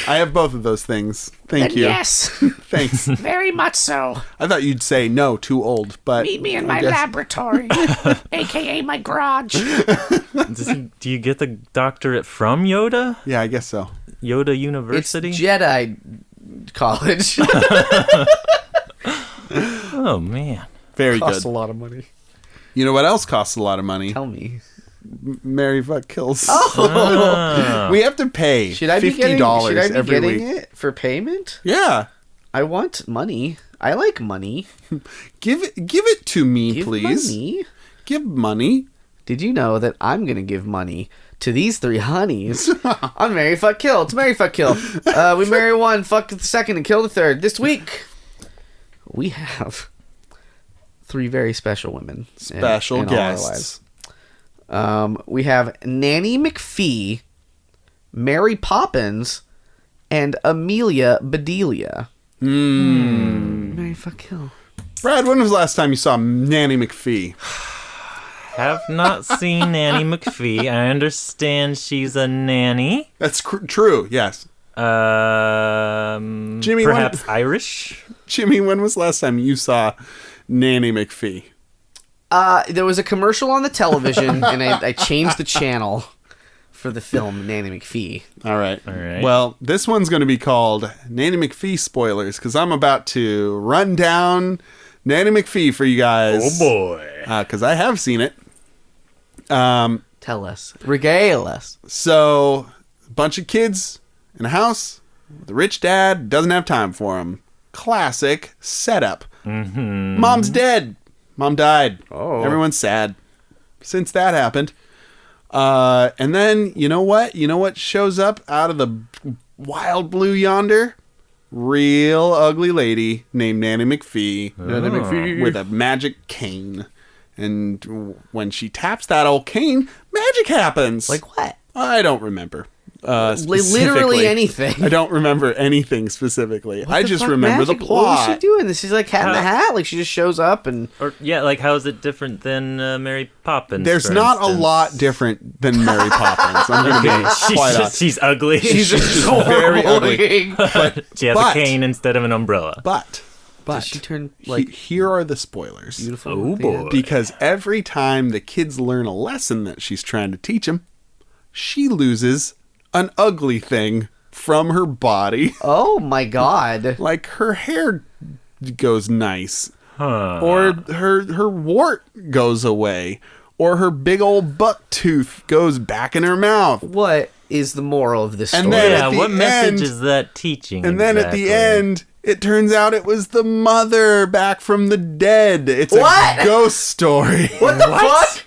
S2: I have both of those things. Thank you.
S1: Yes,
S2: Thanks.
S1: very much so.
S2: I thought you'd say no, too old, but
S1: Meet me in
S2: I
S1: my
S2: guess-
S1: laboratory, aka my garage.
S3: Do you get the doctorate from Yoda?
S2: Yeah, I guess so.
S3: Yoda
S1: It's
S3: University?
S1: Jedi college.
S3: Oh, man.
S2: Very
S1: Costs
S2: good.
S1: a lot of money.
S2: You know what else costs a lot of money?
S1: Tell me.
S2: Mary Fuck Kills.
S3: Ah.
S2: We have to pay
S1: Should I be getting,
S2: $50
S1: should I be
S2: every
S1: getting
S2: week.
S1: it for payment?
S2: Yeah.
S1: I want money. I like money.
S2: Give it to me,
S1: Give
S2: please.
S1: money.
S2: Give money.
S1: Did you know that I'm going to give money to these three honeys on Marry, Fuck, Kill? It's Marry, Fuck, Kill. We marry one, fuck the second, and kill the third. This week, we have three very special women.
S2: Special
S1: in all our
S2: guests.
S1: lives. We have Nanny McPhee, Mary Poppins, and Amelia Bedelia. Mary fuck kill.
S2: Brad, when was the last time you saw Nanny McPhee?
S3: Have not seen Nanny McPhee. I understand she's a nanny.
S2: That's true, yes. Jimmy,
S3: perhaps Irish?
S2: Jimmy, when was the last time you saw Nanny McPhee?
S1: There was a commercial on the television, and I changed the channel for the film Nanny McPhee.
S2: All right. Well, this one's going to be called Nanny McPhee spoilers, because I'm about to run down Nanny McPhee for you guys.
S3: Oh, boy.
S2: Because I have seen it.
S1: Tell us. Regale us.
S2: So, a bunch of kids in a house. The rich dad doesn't have time for them. Classic setup.
S3: Mm-hmm.
S2: Mom's dead. Mom died.
S1: Oh.
S2: Everyone's sad since that happened. And then, you know what? You know what shows up out of the wild blue yonder? Real ugly lady named Nanny McPhee.
S1: Nanny McPhee.
S2: With a magic cane. And when she taps that old cane, magic happens.
S1: Like what?
S2: I don't remember.
S1: Literally anything.
S2: I don't remember anything specifically. I just remember the plot.
S1: What was she doing? This is like Cat in the Hat. Like she just shows up and.
S3: Or yeah, like how is it different than Mary Poppins?
S2: There's
S3: for
S2: not
S3: instance?
S2: a lot different than Mary Poppins. I'm going to be quite honest.
S3: She's ugly.
S1: She's just
S2: very ugly.
S3: She has a cane instead of an umbrella.
S2: But
S1: Does she turn like
S2: here are the spoilers.
S1: beautiful?
S3: Oh boy!
S2: Because every time the kids learn a lesson that she's trying to teach them, she loses an ugly thing from her body.
S1: Oh my god!
S2: Like her hair goes nice,
S3: Huh.
S2: or her wart goes away, or her big old buck tooth goes back in her mouth.
S1: What is the moral of this story?
S2: And then
S3: Yeah,
S2: at the
S3: what message
S2: end-
S3: is that teaching?
S2: And then at the
S3: exactly?
S2: end, it turns out it was the mother back from the dead. It's
S1: What?
S2: a ghost story.
S1: What the fuck?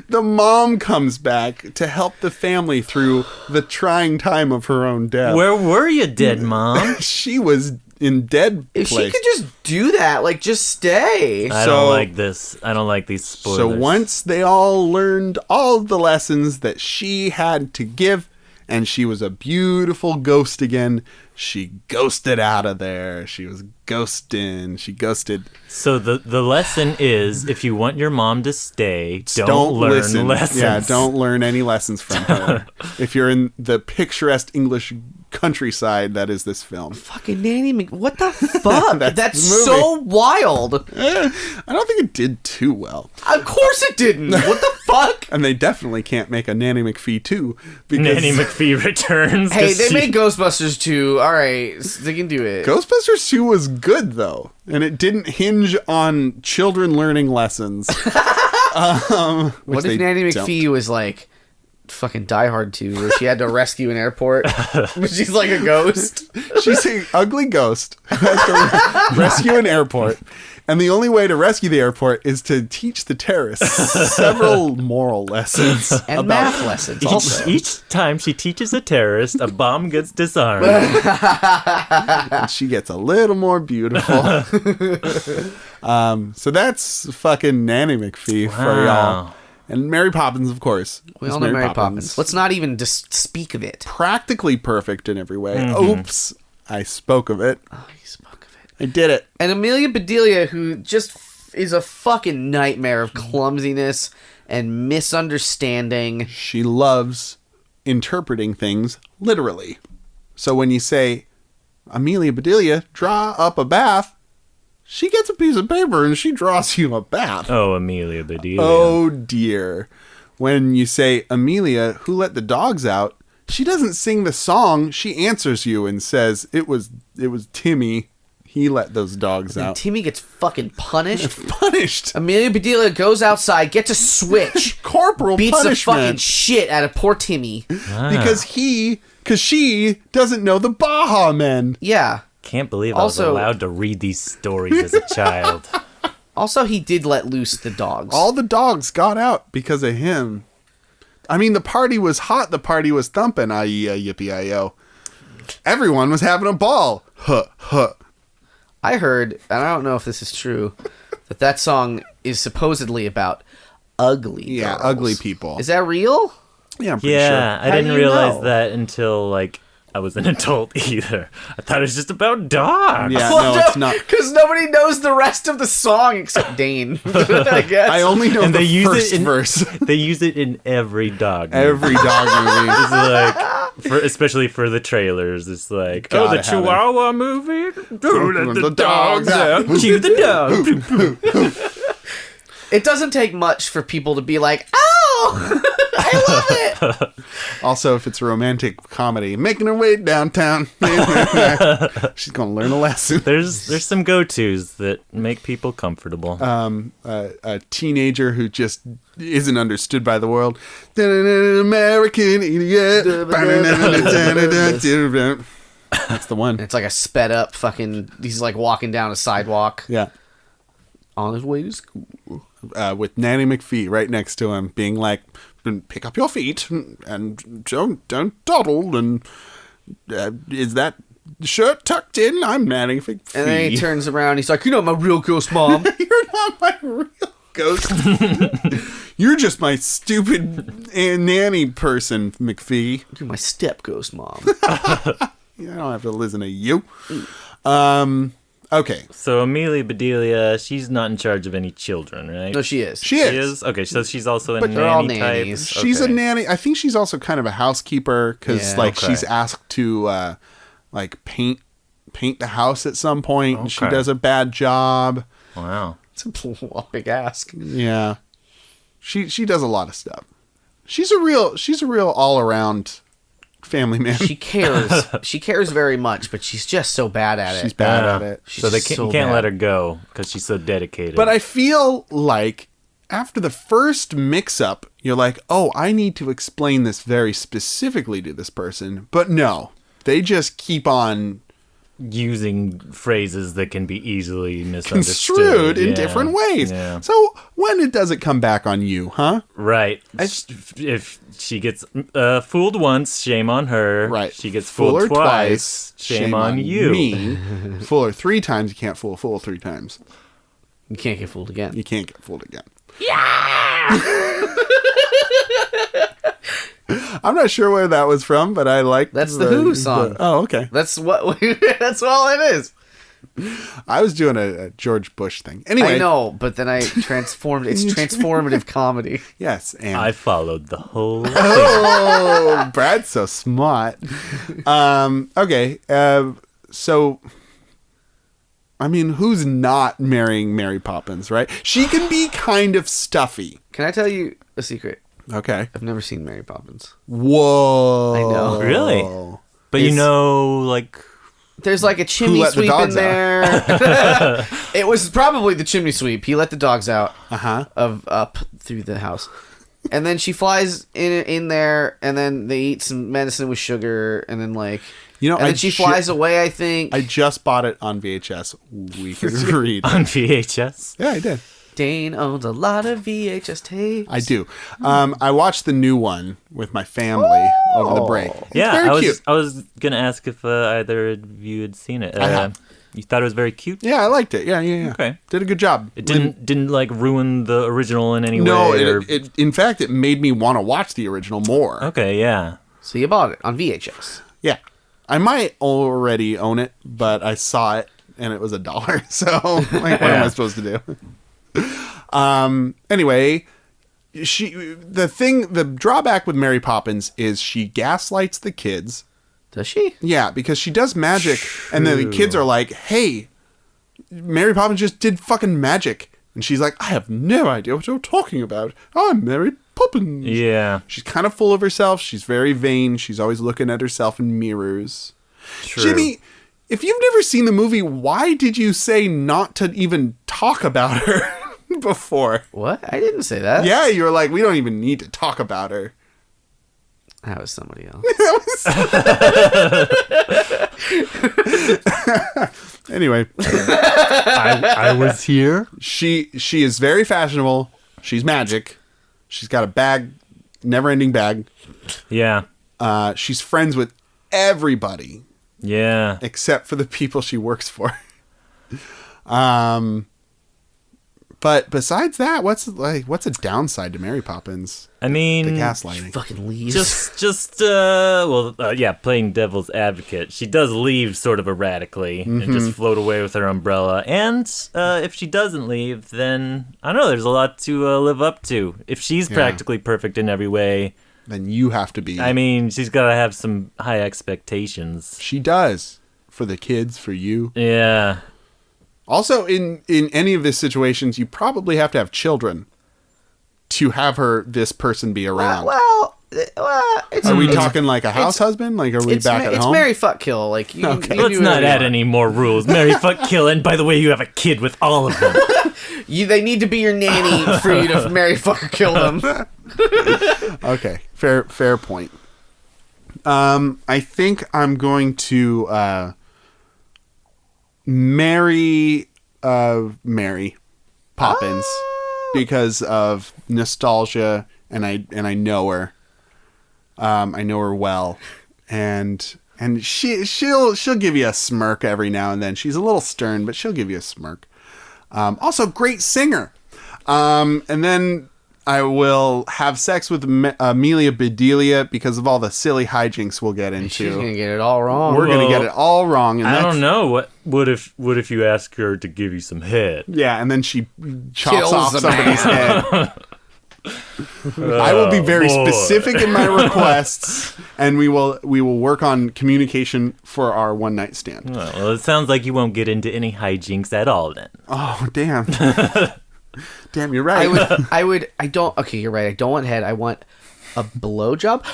S2: The mom comes back to help the family through the trying time of her own death.
S3: Where were you, dead mom?
S2: She was in dead
S1: If
S2: place.
S1: she could just do that, like just stay.
S3: I
S2: So-
S3: don't like this. I don't like these spoilers.
S2: So once they all learned all the lessons that she had to give, and she was a beautiful ghost again, she ghosted out of there. She was ghosting. She ghosted.
S3: So the lesson is, if you want your mom to stay, don't learn
S2: listen.
S3: lessons.
S2: Yeah, don't learn any lessons from her. If you're in the picturesque English countryside, that is this film.
S1: Fucking Nanny What the fuck?
S2: That's
S1: That's
S2: the movie.
S1: so wild.
S2: I don't think it did too well.
S1: Of course it didn't. What the fuck?
S2: And they definitely can't make a Nanny McPhee 2. Because
S3: Nanny McPhee returns.
S1: Hey,
S3: to
S1: they
S3: see-
S1: made Ghostbusters 2. All right, they can do it.
S2: Ghostbusters 2 was good, though. And it didn't hinge on children learning lessons.
S1: What if Nanny McPhee was like fucking Die Hard 2, where she had to rescue an airport, but she's like a ghost?
S2: She's an ugly ghost who has to rescue an airport. And the only way to rescue the airport is to teach the terrorists several moral lessons.
S1: And math lessons also.
S3: Each time she teaches a terrorist, a bomb gets disarmed.
S2: And she gets a little more beautiful. So that's fucking Nanny McPhee for y'all.
S3: Wow.
S2: And Mary Poppins, of course.
S1: We
S2: is
S1: all know Mary Poppins. Let's not even just speak of it.
S2: Practically perfect in every way.
S3: Mm-hmm.
S2: Oops, I spoke of it.
S1: Oh, you spoke of it.
S2: I did it.
S1: And Amelia Bedelia, who just is a fucking nightmare of clumsiness and misunderstanding.
S2: She loves interpreting things literally. So when you say, Amelia Bedelia, draw up a bath, she gets a piece of paper and she draws you a bath.
S3: Oh, Amelia Bedelia.
S2: Oh dear. When you say, Amelia, who let the dogs out, she doesn't sing the song. She answers you and says, it was Timmy. He let those dogs
S1: And
S2: out.
S1: Timmy gets fucking punished.
S2: Punished.
S1: Amelia Bedelia goes outside, gets a switch,
S2: Corporal
S1: beats the
S2: punishment.
S1: fucking shit out of poor Timmy.
S2: Because she doesn't know the Baja Men.
S1: Yeah.
S3: Can't believe I was
S1: Also-
S3: allowed to read these stories as a child.
S1: Also, he did let loose the dogs.
S2: All the dogs got out because of him. I mean, the party was hot. The party was thumping. Yippee-yi-yo. Everyone was having a ball. Huh, huh.
S1: I heard, and I don't know if this is true, that song is supposedly about ugly
S2: Yeah,
S1: girls.
S2: ugly people.
S1: Is that real?
S2: Yeah, I'm pretty
S3: Yeah,
S2: sure.
S3: I
S1: How
S3: didn't
S1: do you
S3: realize
S1: know?
S3: that until like I was an adult either. I thought it was just about dogs.
S2: Yeah, no, it's not.
S1: Because nobody knows the rest of the song except Dane. I guess.
S2: I only know
S3: And
S2: the
S3: they use
S2: first
S3: it in,
S2: verse.
S3: They use it in every dog movie.
S2: Every dog movie.
S3: It's like, especially for the trailers, it's like,
S2: Gotta
S3: oh, the
S2: have
S3: Chihuahua movie? Let
S2: The
S3: the dogs
S2: dogs
S3: out. Cue the dog.
S1: It doesn't take much for people to be like, oh, I love it.
S2: Also, if it's a romantic comedy, making her way downtown. She's going to learn a lesson.
S3: There's some go-tos that make people comfortable.
S2: A teenager who just isn't understood by the world. American idiot. That's the one.
S1: It's like a sped up fucking, he's like walking down a sidewalk
S2: Yeah.
S1: on his way to school.
S2: With Nanny McPhee right next to him, being like, pick up your feet and don't dawdle. And is that shirt tucked in? I'm Nanny McPhee.
S1: And then he turns around, he's like, you're not my real ghost mom.
S2: You're not my real ghost. You're just my stupid nanny person, McPhee.
S1: You're my step ghost mom.
S2: I don't have to listen to you. Okay.
S3: So Amelia Bedelia, she's not in charge of any children, right?
S1: No, she is.
S2: She is.
S3: Okay, so she's also a
S1: But
S3: nanny
S1: they're all
S3: type.
S1: nannies.
S2: She's a
S3: Okay.
S2: nanny. I think she's also kind of a housekeeper because,
S1: Yeah,
S3: okay.
S2: she's asked to, paint the house at some point, and she
S3: Okay.
S2: does a bad job.
S3: Wow.
S1: It's a big ask.
S2: Yeah, she does a lot of stuff. She's a real all around family man.
S1: She cares. She cares very much, but she's just so bad at it.
S2: She's bad at it.
S1: She's
S3: So they
S1: just
S3: can't,
S1: so
S3: you can't
S1: bad.
S3: let her go because she's so dedicated.
S2: But I feel like after the first mix-up, you're like, oh, I need to explain this very specifically to this person. But no, they just keep on
S3: using phrases that can be easily misunderstood.
S2: construed in
S3: Yeah.
S2: different ways.
S3: Yeah.
S2: So when does it come back on you, huh?
S3: Right. If she gets fooled once, shame on her.
S2: Right.
S3: She gets
S2: Fool
S3: fooled
S2: her
S3: twice, shame on you.
S2: Me. Fool her 3 times, you can't fool a fool 3 times.
S1: You can't get fooled again.
S2: You can't get fooled again. I'm not sure where that was from, but I like
S1: That's the Who song.
S2: Oh, okay.
S1: That's what. That's all it is.
S2: I was doing a George Bush thing. Anyway,
S1: I know, but then I transformed. It's transformative comedy.
S2: yes, and
S3: I followed the whole thing.
S2: oh, Brad's so smart. Okay, so I mean, who's not marrying Mary Poppins, right? She can be kind of stuffy.
S1: Can I tell you a secret?
S2: Okay.
S1: I've never seen Mary Poppins.
S2: Whoa.
S1: I know.
S3: Really? But you
S1: It's-
S3: know, like,
S1: There's like a chimney
S2: let the
S1: sweep in
S2: dogs out?
S1: there. It was probably the chimney sweep. He let the dogs out
S2: Uh-huh.
S1: of up through the house, and then she flies in there, and then they eat some medicine with sugar, and then like,
S2: You know,
S1: and then she flies away. I think.
S2: I just bought it on VHS. We could read.
S3: on VHS.
S2: Yeah, I did.
S1: Dane owns a lot of VHS tapes.
S2: I do. I watched the new one with my family over the break. It's
S3: Yeah,
S2: very
S3: I was
S2: cute.
S3: I was gonna ask if either of you had seen it.
S2: I have.
S3: You thought it was very cute.
S2: Yeah, I liked it. Yeah.
S3: Okay.
S2: Did a good job.
S3: It didn't like ruin the original in any
S2: No,
S3: way. or...
S2: in fact, it made me want to watch the original more.
S3: Okay, yeah.
S1: So you bought it on VHS.
S2: Yeah. I might already own it, but I saw it and it was $1. So, like, what am I supposed to do? Anyway, the drawback with Mary Poppins is she gaslights the kids.
S1: Does she?
S2: Yeah, because she does magic, and then the kids are like, hey, Mary Poppins just did fucking magic. And she's like, I have no idea what you're talking about. I'm Mary Poppins.
S3: Yeah.
S2: She's kind of full of herself. She's very vain. She's always looking at herself in mirrors.
S3: True.
S2: Jimmy, if you've never seen the movie, why did you say not to even talk about her before?
S1: What? I didn't say that.
S2: Yeah, you were like, we don't even need to talk about her.
S1: That was somebody else.
S2: Anyway,
S3: I was here.
S2: she is very fashionable. She's magic. She's got a bag, never-ending bag.
S3: Yeah.
S2: She's friends with everybody
S3: Yeah.
S2: except for the people she works for. But besides that, what's a downside to Mary Poppins?
S3: I mean,
S2: The gaslighting.
S1: Fucking leaves.
S3: playing devil's advocate. She does leave sort of erratically and just float away with her umbrella. And if she doesn't leave, then I don't know. There's a lot to live up to. If she's practically perfect in every way,
S2: Then you have to be.
S3: I mean, she's got to have some high expectations.
S2: She does. For the kids, for you.
S3: Yeah.
S2: Also, in any of these situations, you probably have to have children to have this person be around. Are we talking like a house husband? Like, are we back at home?
S1: It's Mary Fuck Kill. Like, you
S3: Let's
S1: do
S3: not
S1: whatever you
S3: add
S1: want.
S3: any more rules. Marry, fuck, kill, and by the way, you have a kid with all of them.
S1: They need to be your nanny for you to marry, fuck, or kill them.
S2: Okay, fair point. I think I'm going to marry Mary Poppins because of nostalgia, and I know her. I know her well, and she'll give you a smirk every now and then. She's a little stern, but she'll give you a smirk. Also, great singer. And then I will have sex with Amelia Bedelia because of all the silly hijinks we'll get into.
S1: She's gonna get it all wrong.
S2: We're gonna get it all wrong. And
S3: I don't know. What if you ask her to give you some head?
S2: Yeah, and then she chops
S1: Kills
S2: off
S1: the
S2: somebody's head. I will be very
S3: boy.
S2: specific in my requests, and we will work on communication for our one night stand.
S3: Well, it sounds like you won't get into any hijinks at all then.
S2: Oh, damn. Damn, you're right.
S1: Okay, you're right. I don't want head. I want a blowjob.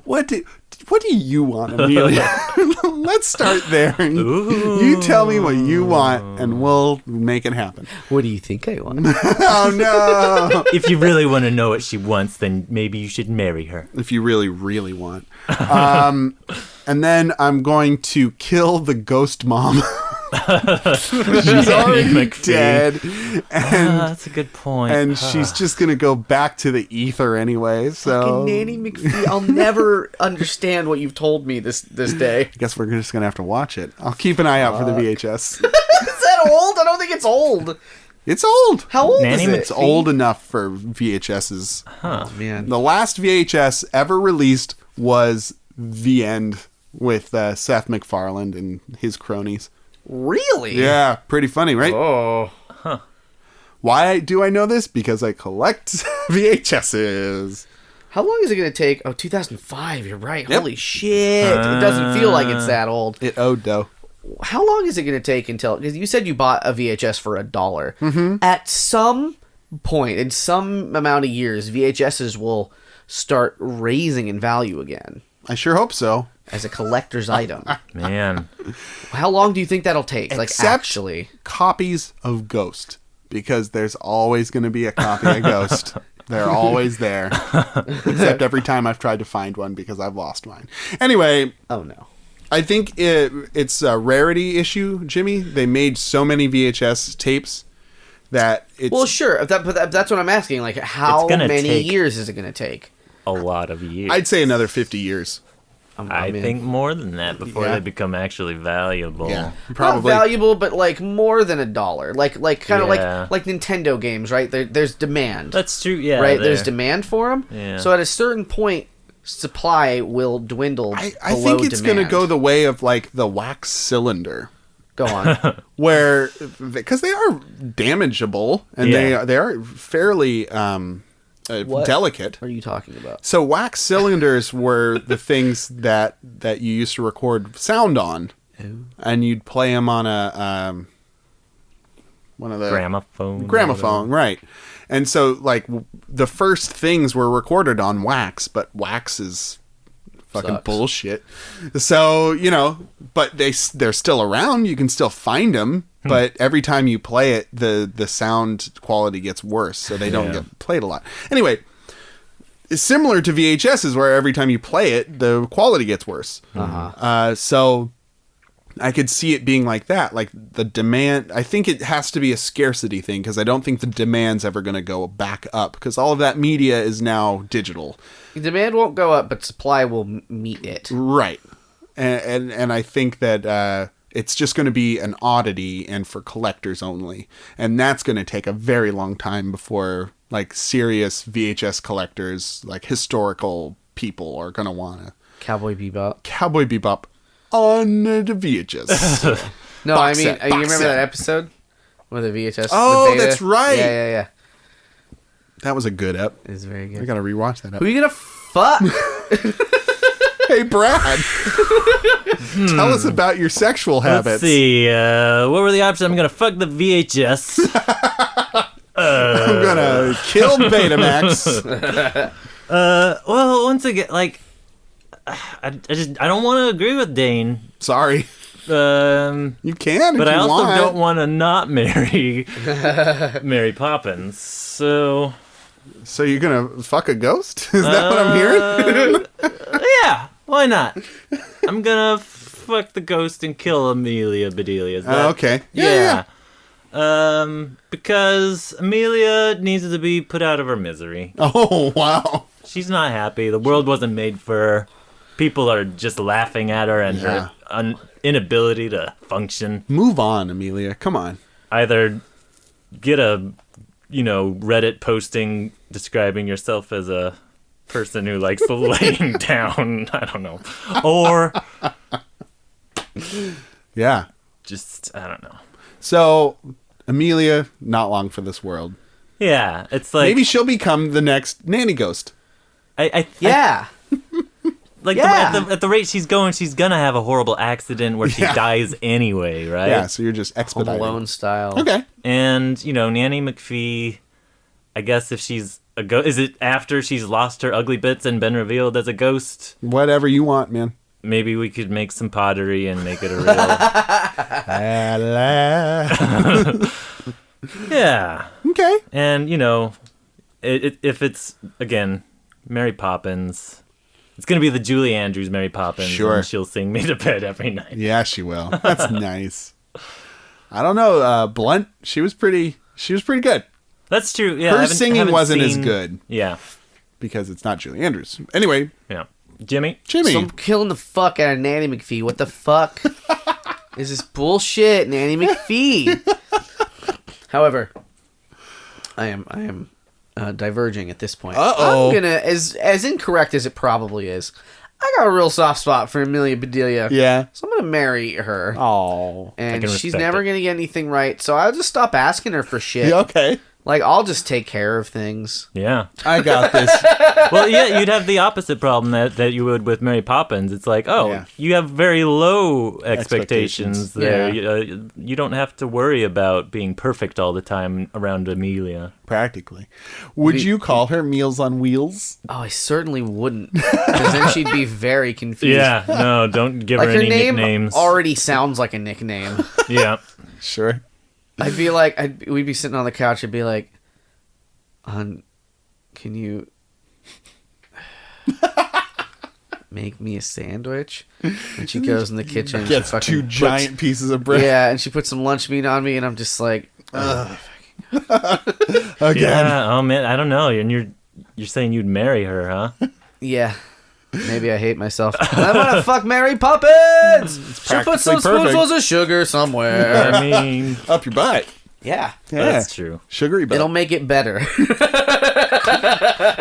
S2: What do you want, Amelia? Let's start there. You tell me what you want, and we'll make it happen.
S1: What do you think I want?
S2: Oh, no.
S3: If you really want to know what she wants, then maybe you should marry her.
S2: If you really, really want. And then I'm going to kill the ghost mom. She's already
S3: McPhee.
S2: dead. And,
S3: That's a good point.
S2: and she's just going to go back to the ether anyway. So
S1: Fucking Nanny McPhee. I'll never understand what you've told me this day.
S2: I guess we're just going to have to watch it. I'll keep an eye out for the VHS.
S1: Is that old? I don't think it's old.
S2: It's old.
S1: How old
S3: Nanny
S1: is it?
S2: It's old enough for VHSs.
S1: Oh, man.
S2: The last VHS ever released was The End with Seth MacFarlane and his cronies.
S1: Really?
S2: Yeah, pretty funny, right?
S1: Oh.
S2: Why do I know this? Because I collect VHSs.
S1: How long is it going to take? Oh, 2005. You're right.
S2: Yep.
S1: Holy shit. It doesn't feel like it's that old.
S2: It owed though.
S1: How long is it going to take until... Because you said you bought a VHS for $1. Mm-hmm. At some point, in some amount of years, VHSs will start raising in value again
S2: I sure hope so.
S1: as a collector's item.
S3: Man.
S1: How long do you think that'll take? Like,
S2: Except
S1: actually.
S2: copies of Ghost, because there's always going to be a copy of Ghost. They're always there. Except every time I've tried to find one because I've lost mine. Anyway,
S1: Oh, no.
S2: I think it's a rarity issue, Jimmy. They made so many VHS tapes that it's...
S1: Well, sure. But that's what I'm asking. Like, how
S3: It's gonna
S1: many
S3: take-
S1: years is it going to take?
S3: A lot of years.
S2: I'd say another 50 years.
S3: I
S1: in.
S3: think more than that before
S2: Yeah.
S3: they become actually valuable.
S2: Yeah,
S1: Not
S2: probably.
S1: valuable, but like more than $1. Like kind of
S3: Yeah.
S1: like Nintendo games, right? There's demand,
S3: That's true, yeah.
S1: right? There's
S3: there.
S1: demand for them.
S3: Yeah.
S1: So at a certain point, supply will dwindle.
S2: I
S1: below
S2: think it's going to
S1: demand.
S2: go the way of like the wax cylinder,
S1: Go on.
S2: where because they are damageable and
S3: Yeah.
S2: they are fairly
S1: What
S2: delicate.
S1: are you talking about?
S2: So wax cylinders were the things that you used to record sound on, and you'd play them on a one of the
S3: Gramophone.
S2: right? And so like the first things were recorded on wax, but wax is fucking
S1: Sucks.
S2: bullshit. So but they're still around. You can still find them. But every time you play it, the sound quality gets worse, so they don't
S3: Yeah.
S2: get played a lot. Anyway, it's similar to VHSs, where every time you play it, the quality gets worse. So I could see it being like that. Like the demand, I think it has to be a scarcity thing, because I don't think the demand's ever going to go back up, because all of that media is now digital.
S1: Demand won't go up, but supply will meet it.
S2: Right. And I think that It's just going to be an oddity and for collectors only. And that's going to take a very long time before like serious VHS collectors, like historical people are going to want to.
S1: Cowboy Bebop.
S2: Cowboy Bebop on the VHS.
S1: No,
S2: Box
S1: I mean,
S2: set,
S1: you
S2: box
S1: remember
S2: set.
S1: that episode with the VHS?
S2: Oh,
S1: the beta?
S2: that's right.
S1: Yeah.
S2: That was a good ep.
S1: It's very
S2: I
S1: good.
S2: got to rewatch that ep.
S1: Who are you gonna fuck?
S2: Hey, Brad. Tell us about your sexual habits.
S3: Let's see. What were the options? I'm gonna fuck the VHS.
S2: I'm gonna kill Betamax.
S3: Well, once again, like, I don't want to agree with Dane.
S2: Sorry. You can,
S3: But
S2: if
S3: I
S2: you
S3: also
S2: want.
S3: don't want to not marry Mary Poppins. So
S2: you're gonna fuck a ghost? Is that what I'm hearing?
S3: yeah, why not? I'm gonna fuck the ghost and kill Amelia Bedelia. Is that-
S2: Okay.
S3: Yeah. Because Amelia needs to be put out of her misery.
S2: Oh, wow.
S3: She's not happy. The world wasn't made for her. People are just laughing at her and her inability to function.
S2: Move on, Amelia. Come on.
S3: Either get a, Reddit posting describing yourself as a person who likes laying down. I don't know. Or
S2: Yeah.
S3: just, I don't know.
S2: So, Amelia, not long for this world.
S3: Yeah, it's like...
S2: Maybe she'll become the next nanny ghost.
S1: Yeah.
S3: At the rate she's going, she's gonna have a horrible accident where she dies anyway, right?
S2: Yeah, so you're just
S1: Home
S2: expediting.
S1: Alone style.
S2: Okay.
S3: And, Nanny McPhee, I guess if she's a ghost... Is it after she's lost her ugly bits and been revealed as a ghost?
S2: Whatever you want, man.
S3: Maybe we could make some pottery and make it a real... Yeah.
S2: Okay.
S3: And, if it's, again, Mary Poppins... It's going to be the Julie Andrews Mary Poppins.
S2: Sure.
S3: And she'll sing me to bed every night.
S2: Yeah, she will. That's nice. I don't know. Blunt, she was pretty good.
S3: That's true. Yeah,
S2: Her singing wasn't as good.
S3: Yeah.
S2: Because it's not Julie Andrews. Anyway.
S3: Yeah. Jimmy?
S1: So I'm killing the fuck out of Nanny McPhee. What the fuck is this bullshit, Nanny McPhee? However, I am diverging at this point.
S2: Uh-oh.
S1: I'm gonna, as incorrect as it probably is, I got a real soft spot for Amelia Bedelia.
S2: Yeah.
S1: So I'm gonna marry her.
S2: Oh.
S1: And
S3: can
S1: she's
S3: respect
S1: never
S3: it.
S1: gonna get anything right, so I'll just stop asking her for shit.
S2: Yeah, okay.
S1: Like, I'll just take care of things.
S3: Yeah.
S2: I got this.
S3: Well, yeah, you'd have the opposite problem that you would with Mary Poppins. It's like, you have very low expectations there.
S1: Yeah.
S3: You don't have to worry about being perfect all the time around Amelia.
S2: Practically. Would you call her Meals on Wheels?
S1: Oh, I certainly wouldn't. Because then she'd be very confused.
S3: Yeah, no, don't give
S1: Like,
S3: her
S1: her
S3: any
S1: name
S3: nicknames.
S1: already sounds like a nickname.
S3: Yeah.
S2: Sure.
S1: I'd be like, we'd be sitting on the couch. I'd be like, can you make me a sandwich? And she goes in the kitchen. And
S2: Gets
S1: she fucking
S2: two giant pieces of bread.
S1: Yeah, and she puts some lunch meat on me, and I'm just like,
S2: Again.
S3: Yeah. Oh man, I don't know. And you're saying you'd marry her, huh?
S1: yeah. Maybe I hate myself. I'm gonna fuck Mary Poppins. She'll put some
S2: practically
S1: spoonfuls of sugar somewhere.
S3: I mean,
S2: Up your butt.
S1: Yeah,
S2: Yeah.
S3: that's true.
S2: Sugary butt.
S1: it'll make it better.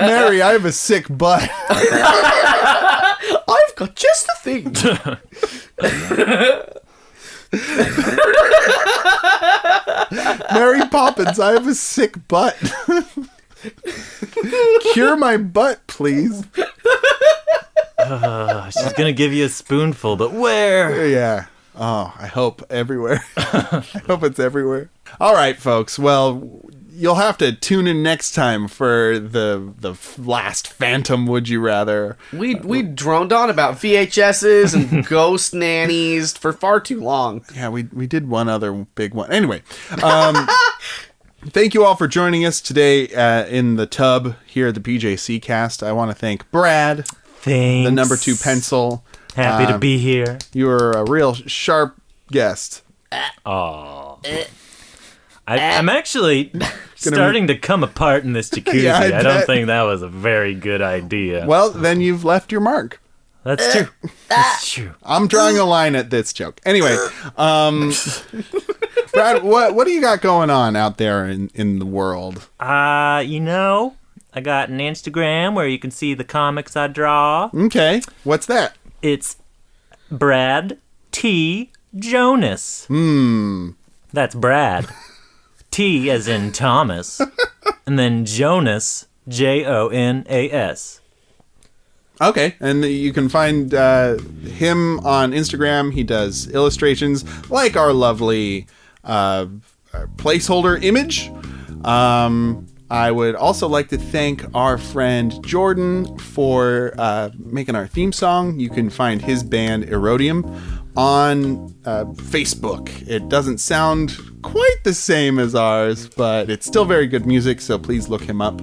S2: Mary, I have a sick butt.
S1: I've got just the thing.
S2: Mary Poppins, I have a sick butt. Cure my butt, please.
S3: She's gonna give you a spoonful, but where?
S2: Yeah. Oh, I hope everywhere. I hope it's everywhere. All right, folks. Well, you'll have to tune in next time for the last Phantom Would You Rather.
S1: We droned on about VHSs and ghost nannies for far too long.
S2: Yeah, we did one other big one. Anyway, thank you all for joining us today in the tub here at the PJC cast. I want to thank Brad,
S3: Thanks.
S2: the number 2 pencil.
S3: Happy to be here.
S2: You were a real sharp guest.
S3: Oh. I'm actually starting to come apart in this jacuzzi.
S2: Yeah, I
S3: I don't
S2: bet.
S3: think that was a very good idea.
S2: Well, then you've left your mark.
S3: That's true. That's true.
S2: I'm drawing a line at this joke. Anyway, Brad, what do you got going on out there in the world?
S3: I got an Instagram where you can see the comics I draw.
S2: Okay. What's that?
S3: It's Brad T. Jonas. That's Brad. T as in Thomas. And then Jonas, Jonas.
S2: Okay, and you can find him on Instagram. He does illustrations like our lovely placeholder image. I would also like to thank our friend Jordan for making our theme song. You can find his band Erodium on Facebook. It doesn't sound quite the same as ours, but it's still very good music, so please look him up.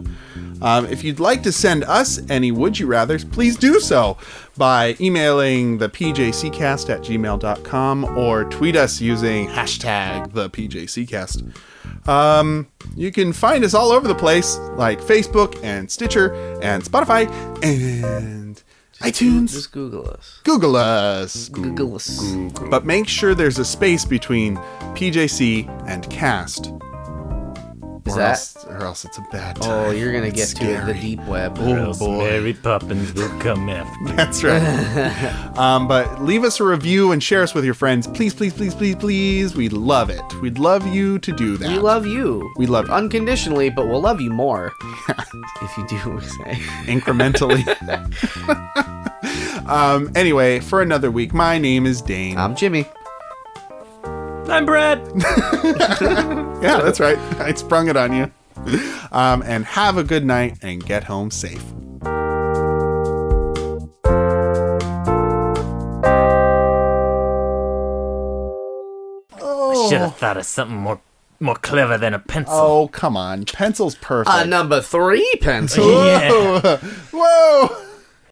S2: If you'd like to send us any Would You Rathers, please do so by emailing the pjccast@gmail.com or tweet us using hashtag the PJCcast. You can find us all over the place, like Facebook and Stitcher and Spotify and iTunes.
S1: Just Google us.
S2: Google us.
S1: Google us.
S2: But make sure there's a space between PJC and cast. Or else it's a bad time.
S1: Oh, you're going to get
S2: scary.
S1: to the deep web.
S3: Or else Mary Poppins will come after.
S2: That's right. But leave us a review and share us with your friends. Please, please, please, please, please. We'd love it. We'd love you to do that.
S1: We love you.
S2: We love you.
S1: Unconditionally, but we'll love you more. If you do what we say.
S2: Incrementally. Anyway, for another week, my name is Dane.
S1: I'm Jimmy.
S3: I'm Brad.
S2: Yeah, that's right. I sprung it on you. And have a good night and get home safe.
S3: Should have thought of something more clever than a pencil.
S2: Oh, come on. Pencil's perfect.
S1: Number 3 pencil.
S3: Yeah.
S2: Whoa!